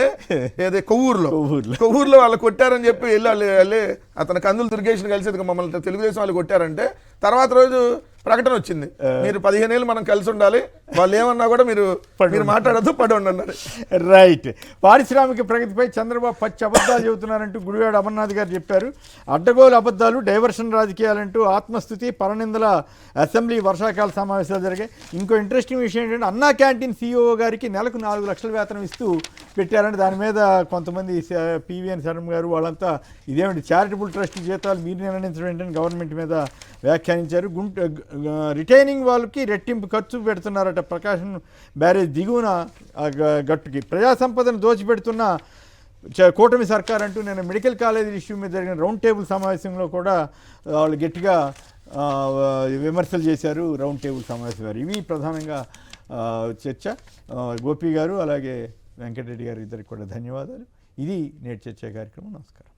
ఏదే కొవ్వూరులో వాళ్ళు కొట్టారని చెప్పి వెళ్ళి అతను కందులు దుర్గేష్ని కలిసి మమ్మల్ని తెలుగుదేశం వాళ్ళు కొట్టారంటే తర్వాత రోజు ప్రకటన వచ్చింది, మీరు 15 ఏళ్ళు మనం కలిసి ఉండాలి, వాళ్ళు ఏమన్నా కూడా మీరు మాట్లాడద్దు, పడి ఉండండి. రైట్. పారిశ్రామిక ప్రగతిపై చంద్రబాబు పచ్చి అబద్ధాలు చెబుతున్నారంటూ గుడివాడ అమర్నాథ్ గారు చెప్పారు. అడ్డగోలు అబద్ధాలు, డైవర్షన్ రాజకీయాలంటూ ఆత్మస్థుతి, పరనిందల అసెంబ్లీ వర్షాకాల సమావేశాలు జరిగాయి. ఇంకో ఇంట్రెస్టింగ్ విషయం ఏంటంటే అన్నా క్యాంటీన్ CEO గారికి నెలకు 4 లక్షల వేతనం ఇస్తూ పెట్టారంటే దాని మీద కొంతమంది పివిఎన్ శర్మ గారు వాళ్ళంతా ఇదేమిటి చారిటబుల్ ట్రస్ట్ జీతాలు మీరు నిర్ణయించడం ఏంటని గవర్నమెంట్ మీద వ్యాఖ్యానించారు. రిటైనింగ్ వాళ్ళకి రెట్టింపు ఖర్చు పెడుతున్నారట ప్రకాశం బ్యారేజ్ దిగువన గట్టుకి. ప్రజా సంపదను దోచిపెడుతున్న కూటమి సర్కార్ అంటూ నేను మెడికల్ కాలేజీ ఇష్యూ మీద జరిగిన రౌండ్ టేబుల్ సమావేశంలో కూడా వాళ్ళు గట్టిగా విమర్శలు చేశారు. రౌండ్ టేబుల్ సమావేశం గారు. ఇవి ప్రధానంగా చర్చ. గోపి గారు అలాగే వెంకటరెడ్డి గారు ఇద్దరికి కూడా ధన్యవాదాలు. ఇది నేటి చర్చ కార్యక్రమం. నమస్కారం.